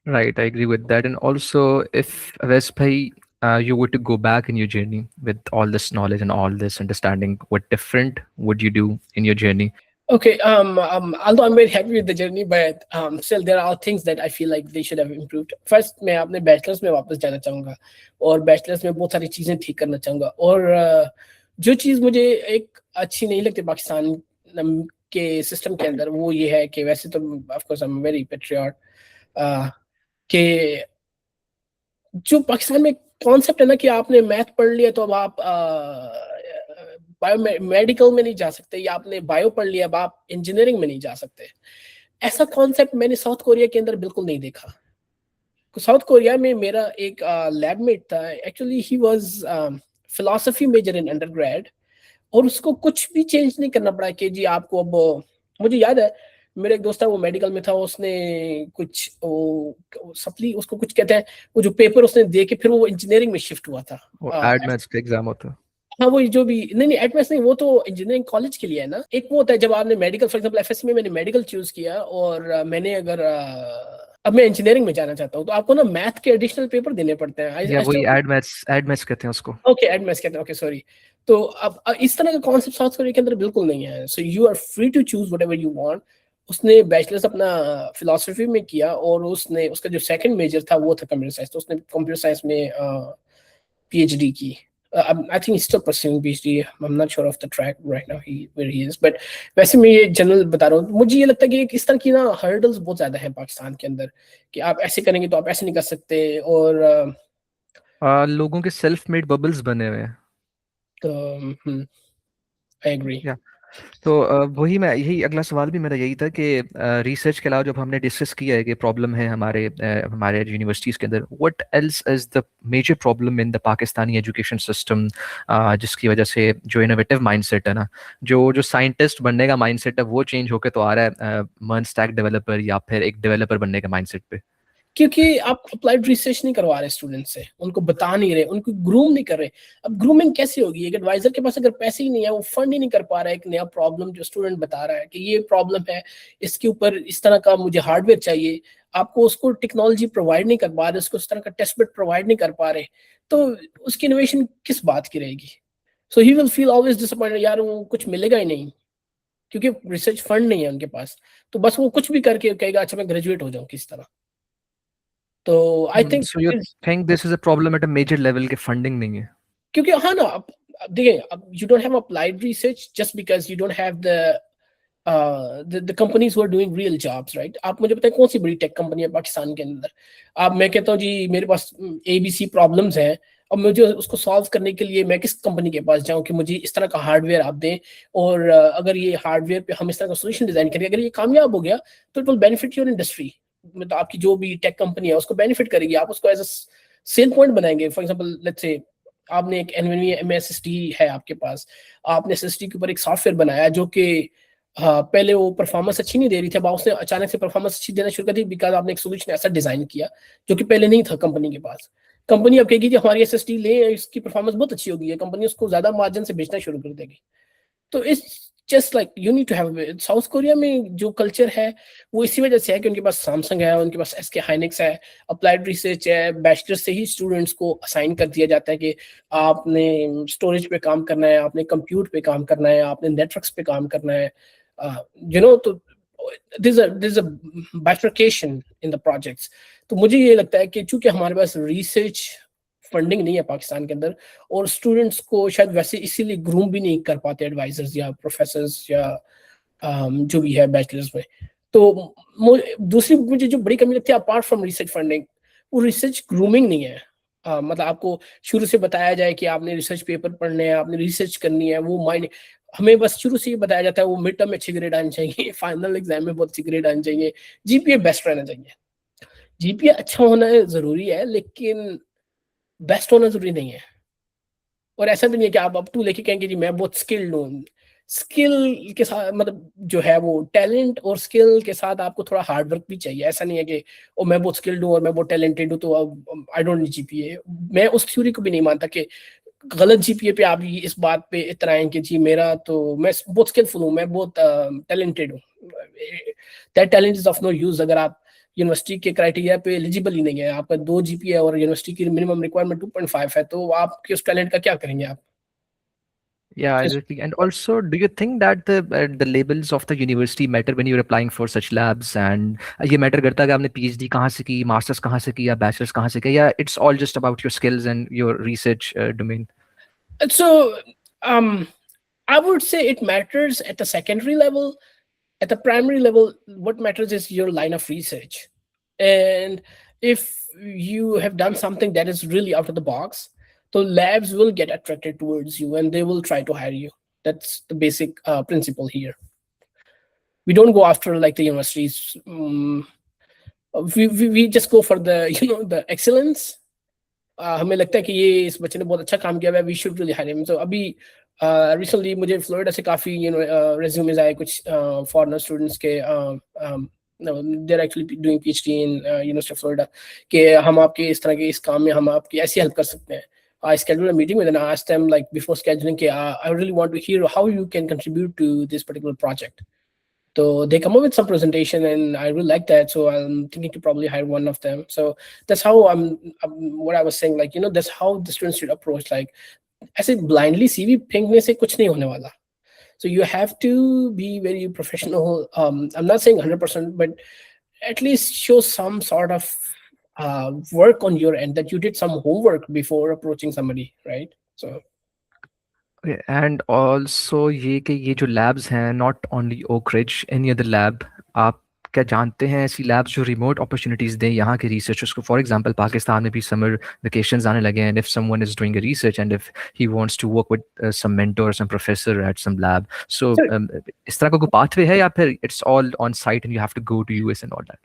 Right, I agree with that. And also, if Awais bhai, you were to go back in your journey with all this knowledge and all this understanding, what different would you do in your journey? Okay, although I'm very happy with the journey, but still there are things that I feel like they should have improved. First, मैं अपने bachelors में वापस जाना चाहूँगा और bachelors में बहुत सारी चीज़ें ठीक करना चाहूँगा। और जो चीज़ मुझे एक अच्छी नहीं लगती पाकिस्तान के सिस्टम के अंदर, वो ये है कि वैसे तो of course I am very patriot कि जो पाकिस्तान में कॉन्सेप्ट है ना कि आपने मैथ पढ़ लिया तो अब आप बायो मेडिकल में नहीं जा सकते, या आपने बायो पढ़ लिया अब आप इंजीनियरिंग में नहीं जा सकते। ऐसा कॉन्सेप्ट मैंने साउथ कोरिया के अंदर बिल्कुल नहीं देखा। साउथ कोरिया में मेरा एक लैबमेट था, actually he was philosophy major in undergrad, और उसको कुछ भी चेंज नहीं करना पड़ा कि जी आपको अब, मुझे याद है मेरा एक दोस्त था वो मेडिकल में था, उसने कुछ सप्ली उसको कुछ कहते हैं, वो जो पेपर उसने दे के फिर वो इंजीनियरिंग में शिफ्ट हुआ था। वो एड मैथ्स का एग्जाम होता है। हाँ, वो जो भी नहीं एडमेस नहीं, वो तो इंजीनियरिंग कॉलेज के लिए है ना। एक वो होता है जब आपने मेडिकल, फॉर एग्जांपल एफएससी में मैंने मेडिकल चूज किया और मैंने अगर अब मैं इंजीनियरिंग में जाना चाहता हूँ तो आपको ना मैथ के एडिशनल पेपर देने पड़ते हैं। या वही एड मैथ्स कहते हैं उसको। ओके, एडमेस कहते हैं, ओके सॉरी। तो अब इस तरह का कॉन्सेप्ट साउथ कोरिया के अंदर बिल्कुल नहीं है। So you are free to choose whatever you want. उसने बैचलर्स अपना फिलोसफी में किया और उसने उसका जो सेकंड मेजर था वो था कंप्यूटर साइंस, तो उसने कंप्यूटर साइंस में पीएचडी की। I think he's still pursuing PhD. I'm not sure of the track right now where he is, but वैसे मैं ये जनरल बता रहा हूँ। मुझे ये लगता है कि इस तरह की ना हर्डल्स बहुत ज्यादा हैं पाकिस्तान के अंदर कि आप ऐसे करेंगे तो आप ऐसे नहीं कर सकते, और लोगों के सेल्फ मेड बबल्स बने हुए हैं। I agree. या तो वही मैं यही अगला सवाल भी मेरा यही था कि रिसर्च के अलावा जब हमने डिस्कस किया है कि प्रॉब्लम है हमारे यूनिवर्सिटीज़ के अंदर, what else is the major problem in the Pakistani education system, जिसकी वजह से जो इनोवेटिव माइंडसेट है ना, जो साइंटिस्ट बनने का माइंडसेट है वो चेंज होकर तो आ रहा है मर्न स्टैक डेवलपर या फिर एक डेवलपर बनने का माइंडसेट पे। क्योंकि आप अप्लाइड रिसर्च नहीं करवा रहे स्टूडेंट से, उनको बता नहीं रहे, उनको ग्रूम नहीं कर रहे। अब ग्रूमिंग कैसे होगी? एक एडवाइजर के पास अगर पैसे ही नहीं है, वो फंड ही नहीं कर पा रहा है एक नया प्रॉब्लम जो स्टूडेंट बता रहा है कि ये प्रॉब्लम है, इसके ऊपर इस तरह का मुझे हार्डवेयर चाहिए, आपको उसको टेक्नोलॉजी प्रोवाइड नहीं कर पा रहे, उसको इस तरह का टेस्ट बेड प्रोवाइड नहीं कर पा रहे, तो उसकी इनोवेशन किस बात की रहेगी? So he will feel always disappointed, यार वो कुछ मिलेगा ही नहीं क्योंकि रिसर्च फंड नहीं है उनके पास। तो बस वो कुछ भी करके कहेगा अच्छा मैं ग्रेजुएट हो जाऊं किस तरह। तो I think so you think this is a problem at a major level के फंडिंग नहीं है? क्योंकि हाँ ना, अब देखिए, अब you don't have applied research just because you don't have the companies who are doing real jobs, right? आप मुझे बताएं कौन सी बड़ी टेक कंपनी है पाकिस्तान के अंदर? अब मैं कहता हूँ जी मेरे पास एबीसी प्रॉब्लम्स हैं, अब मुझे उसको सॉल्व करने के लिए मैं किस कंपनी के पास जाऊं कि मुझे इस तरह का हार्डवेयर आप दें, और अगर ये हार्डवेयर पे हम इस तरह का सोल्यूशन डिजाइन करें, अगर ये कामयाब हो गया तो it will benefit your industry. मतलब आपकी जो भी टेक कंपनी है उसको बेनिफिट करेगी, आप उसको एज अ सेल पॉइंट बनाएंगे। फॉर एग्जांपल लेट्स से आपने एक एनवीएमई एमएसएसडी है आपके पास, आपने एसएसडी के ऊपर एक सॉफ्टवेयर बनाया जो कि पहले वो परफॉर्मेंस अच्छी नहीं दे रही थी, अब उसने अचानक से परफॉर्मेंस अच्छी देना शुरू कर दी बिकॉज आपने एक सोल्यूशन ऐसा डिजाइन किया जो कि पहले नहीं था कंपनी के पास। कंपनी अब कहेगी कि हमारी एसएसडी ले, इसकी परफॉर्मेंस बहुत अच्छी होगी है, कंपनी उसको ज्यादा मार्जिन से बेचना शुरू कर देगी। तो it's just like you need to have. South Korea में जो कल्चर है वो इसी वजह से है कि उनके पास सैमसंग है, उनके पास एसके हाइनिक्स है, अप्लाइड रिसर्च है, बैचलर से ही स्टूडेंट्स को असाइन कर दिया जाता है कि आपने स्टोरेज पे काम करना है, आपने कंप्यूट पे काम करना है, आपने नेटवर्क्स पे काम करना है, तो there's a bifurcation in the projects। तो मुझे ये लगता है कि चूंकि हमारे पास रिसर्च फंडिंग नहीं है पाकिस्तान के अंदर, और स्टूडेंट्स को शायद वैसे इसीलिए ग्रूम भी नहीं कर पाते एडवाइजर्स या प्रोफेसर्स या जो भी है बैचलर्स में। तो दूसरी मुझे जो बड़ी कमी लगती है अपार्ट फ्रॉम रिसर्च फंडिंग, वो रिसर्च ग्रूमिंग नहीं है। मतलब आपको शुरू से बताया जाए कि आपने रिसर्च पेपर पढ़ने हैं, आपने रिसर्च करनी है, वो माइंड हमें बस शुरू से ये बताया जाता है वो मिड टर्म में अच्छे ग्रेड आने चाहिए, फाइनल एग्जाम में बहुत अच्छे ग्रेड आने चाहिए, जीपीए बेस्ट रहना चाहिए। जीपीए अच्छा होना जरूरी है लेकिन बेस्ट होना जरूरी नहीं है। और ऐसा भी नहीं है कि आप अप टू लेके कहेंगे जी मैं बहुत स्किल्ड हूँ। स्किल के साथ मतलब जो है वो टैलेंट और स्किल के साथ आपको थोड़ा हार्ड वर्क भी चाहिए। ऐसा नहीं है कि ओ मैं बहुत स्किल्ड हूँ और मैं बहुत टैलेंटेड हूँ तो अब आई डोंट नीड जीपीए। मैं उस थ्योरी को भी नहीं मानता कि गलत जीपीए पे आप इस बात पे इतराएं कि जी मेरा तो मैं बहुत स्किलफुल हूँ, मैं बहुत टैलेंटेड हूँ। That talent is of no use अगर आप यूनिवर्सिटी के क्राइटेरिया पे एलिजिबल ही नहीं है, आपका 2 जीपीए और यूनिवर्सिटी की मिनिमम रिक्वायरमेंट 2.5 है, तो आपके उस टैलेंट का क्या करेंगे आप? Yeah, exactly. And also, do you think that the labels of the university matter when you're applying for such labs? And ये matter करता है कि आपने PhD कहाँ से की, masters कहाँ से की, या bachelor's कहाँ से की, या it's all just about your skills and your research domain? So um, I would say it matters at the secondary level. At the primary level, what matters is your line of research. And if you have done something that is really out of the box, the labs will get attracted towards you and they will try to hire you. That's the basic principle here. We don't go after like the universities. We just go for the the excellence. हमें लगता है कि ये इस बच्चे ने बहुत अच्छा काम किया है, we should really hire him. So अभी रिसेंटली मुझे फ्लोरिडा से काफ़ी रेज्यूमेज आए कुछ फॉरेनर स्टूडेंट्स के, they are actually doing PhD in University of Florida, कि हम आपके इस तरह के इस काम में हम आपकी ऐसी हेल्प कर सकते हैं. I scheduled a meeting with them and I asked them like before scheduling, I really want to hear how you can contribute to this particular project. So they come up with some presentation and I really like that. So I'm thinking to probably hire one of them. So that's how what I was saying, like, that's how the students should approach. Like, I said, blindly CV फेंकने से कुछ नहीं होने वाला. So you have to be very professional. I'm not saying 100%, but at least show some sort of work on your end, that you did some homework before approaching somebody, right? So and also ये कि ये जो labs हैं, not only Oak Ridge, any other lab, आप क्या जानते हैं ऐसी लैब्स जो रिमोट अपॉर्चुनिटीज़ दें यहाँ के रिसर्चर्स को? फॉर एग्जांपल पाकिस्तान में भी समर वेकेशंस आने लगे हैं, and if someone is doing research and if he wants to work with some mentor, some professor at some lab, so इस तरह का कोई पाथवे है, या फिर it's all on site and you have to go to US and all that?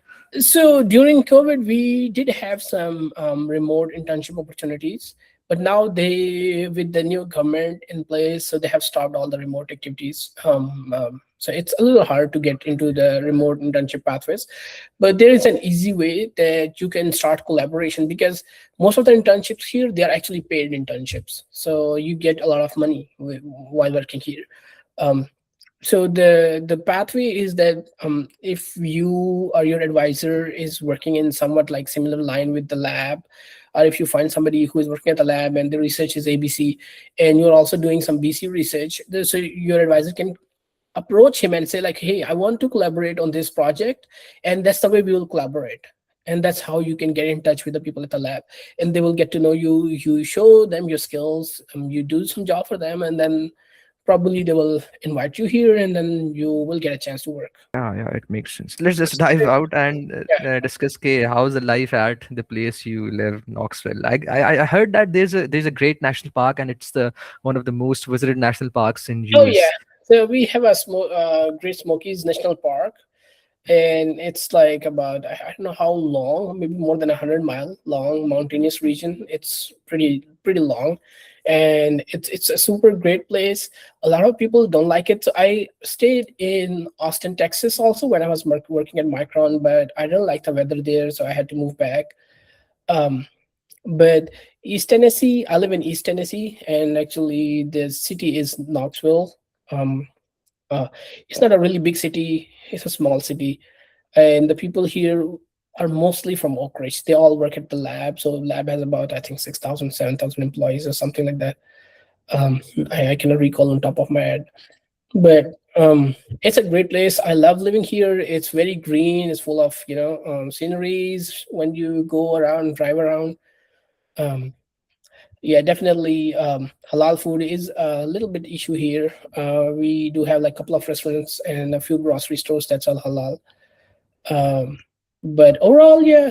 So during COVID, we did have some remote internship opportunities, but now with the new government in place, so they have stopped all the remote activities. So it's a little hard to get into the remote internship pathways, but there is an easy way that you can start collaboration, because most of the internships here, they are actually paid internships. So you get a lot of money while working here. So the pathway is that if you or your advisor is working in somewhat like similar line with the lab, or if you find somebody who is working at the lab and the research is ABC, and you're also doing some BC research, so your advisor can approach him and say like, hey, I want to collaborate on this project, and that's the way we will collaborate. And that's how you can get in touch with the people at the lab, and they will get to know you. You show them your skills, you do some job for them, and then probably they will invite you here, and then you will get a chance to work. Yeah, it makes sense. Let's just dive out and Yeah. discuss how's the life at the place you live, Knoxville. I heard that there's a great national park, and it's the one of the most visited national parks in Oh yeah. US. So we have a Great Smokies National Park, and it's like about, I don't know how long, maybe more than 100-mile long mountainous region. It's pretty long, and it's a super great place. A lot of people don't like it. So I stayed in Austin, Texas also when I was working at Micron, but I didn't like the weather there, so I had to move back. But East Tennessee, I live in East Tennessee, and actually the city is Knoxville. um, uh, it's not a really big city, it's a small city, and the people here are mostly from Oak Ridge. They all work at the lab. So lab has about, I think, 6,000, 7,000 employees or something like that. I cannot recall on top of my head, but it's a great place. I love living here. It's very green, it's full of sceneries when you go around, drive around. um, yeah, definitely. Halal food is a little bit issue here. We do have like a couple of restaurants and a few grocery stores that's all halal. Um, but overall, yeah,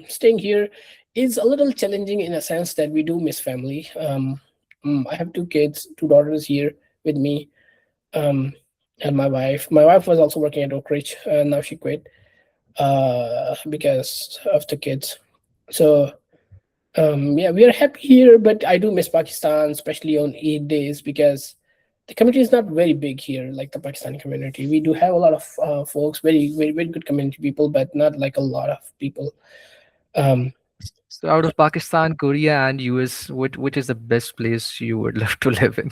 staying here is a little challenging in a sense that we do miss family. I have two kids, two daughters here with me, um, and my wife. My wife was also working at Oak Ridge, and now she quit because of the kids. So yeah, we are happy here, but I do miss Pakistan, especially on Eid days, because the community is not very big here, like the Pakistani community. We do have a lot of folks, very, very, very good community people, but not like a lot of people. Um, So out of Pakistan, Korea, and US, which is the best place you would love to live in?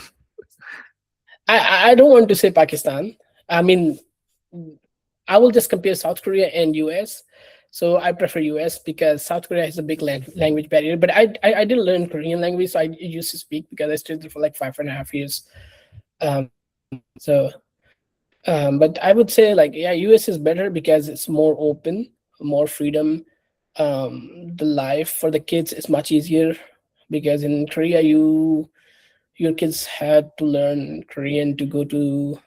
I don't want to say Pakistan. I mean, I will just compare South Korea and US. So I prefer US because South Korea has a big language barrier. But I did learn Korean language, so I used to speak because I studied there for like 5.5 years. So but I would say like yeah, US is better because it's more open, more freedom. The life for the kids is much easier because in Korea your kids had to learn Korean to go to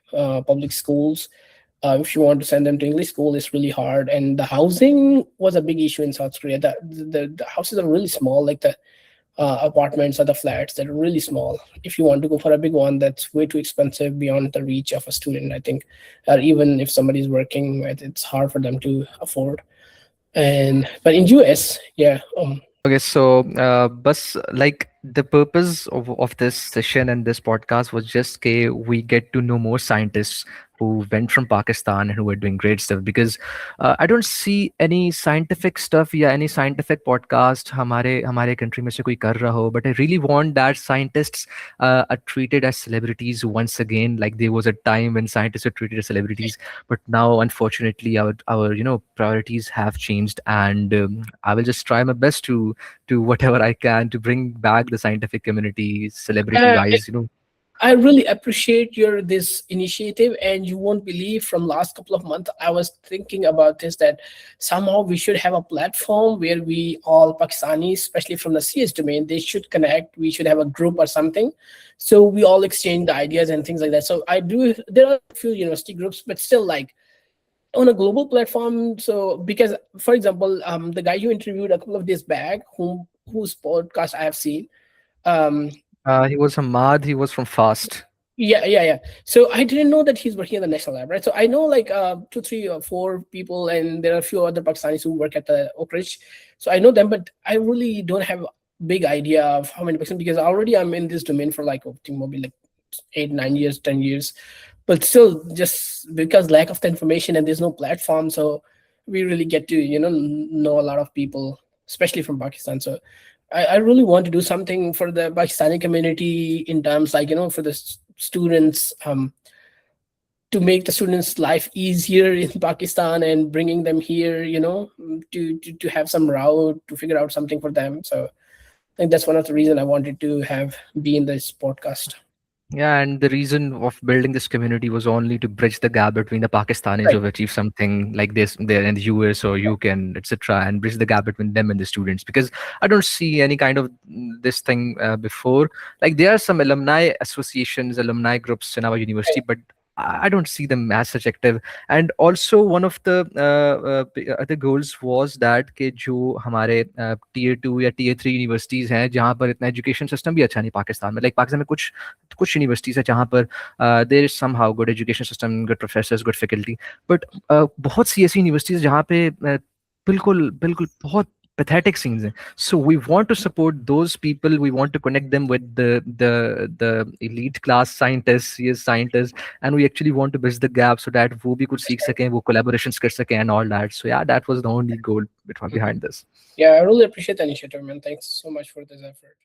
public schools. If you want to send them to English school, it's really hard. And the housing was a big issue in South Korea. The houses are really small, like the apartments or the flats that are really small. If you want to go for a big one, that's way too expensive beyond the reach of a student, I think. Or even if somebody's working, it's hard for them to afford. And but in US, yeah, Okay, so bus like the purpose of this session and this podcast was just we get to know more scientists who went from Pakistan and who are doing great stuff because I don't see any scientific stuff या any scientific podcast हमारे country में से कोई कर रहा हो, but I really want that scientists are treated as celebrities once again. Like there was a time when scientists were treated as celebrities, but now unfortunately our priorities have changed, and I will just try my best to do whatever I can to bring back the scientific community, celebrity uh, wise, I really appreciate your this initiative, and you won't believe from last couple of months I was thinking about this that somehow we should have a platform where we all Pakistanis, especially from the CS domain, they should connect. We should have a group or something, so we all exchange the ideas and things like that. So I do. There are a few university groups, but still like on a global platform. So because for example, the guy you interviewed a couple of days back, whose podcast I have seen. Um, he was Hamad, he was from Fast. yeah. So I didn't know that he's working at the national lab, right? So I know like two, three, or four people, and there are a few other Pakistanis who work at the Oak Ridge. So I know them, but I really don't have a big idea of how many percent because already I'm in this domain for like I think maybe like 8, 9 years, 10 years, but still just because lack of the information and there's no platform, so we really get to know a lot of people, especially from Pakistan. So I really want to do something for the Pakistani community in terms like for the students, to make the students' life easier in Pakistan and bringing them here, to have some route to figure out something for them. So I think that's one of the reason I wanted to have be in this podcast. Yeah, and the reason of building this community was only to bridge the gap between the Pakistanis who Right. have achieved something like this there in the US or UK and etc., and bridge the gap between them and the students. Because I don't see any kind of this thing before. Like there are some alumni associations, alumni groups in our university, Right. but I don't see them as such active. And also one of the other goals was that कि जो हमारे tier 2 या tier 3 universities हैं जहाँ पर इतना education system भी अच्छा नहीं पाकिस्तान में, like पाकिस्तान में कुछ यूनिवर्सिटीज है जहाँ पर there is somehow good education system, good professors, good faculty, but बहुत सी ऐसी यूनिवर्सिटीज जहाँ पे बिल्कुल बिल्कुल बहुत pathetic scenes हैं. So we want to support those people, we want to connect them with the elite class scientists, yes scientists, and we actually want to bridge the gap so that वो भी कुछ सीख सकें, वो collaborations कर सकें and all that. So yeah, that was the only goal Mhm. behind this. Yeah, I really appreciate the initiative, man. Thanks so much for this effort.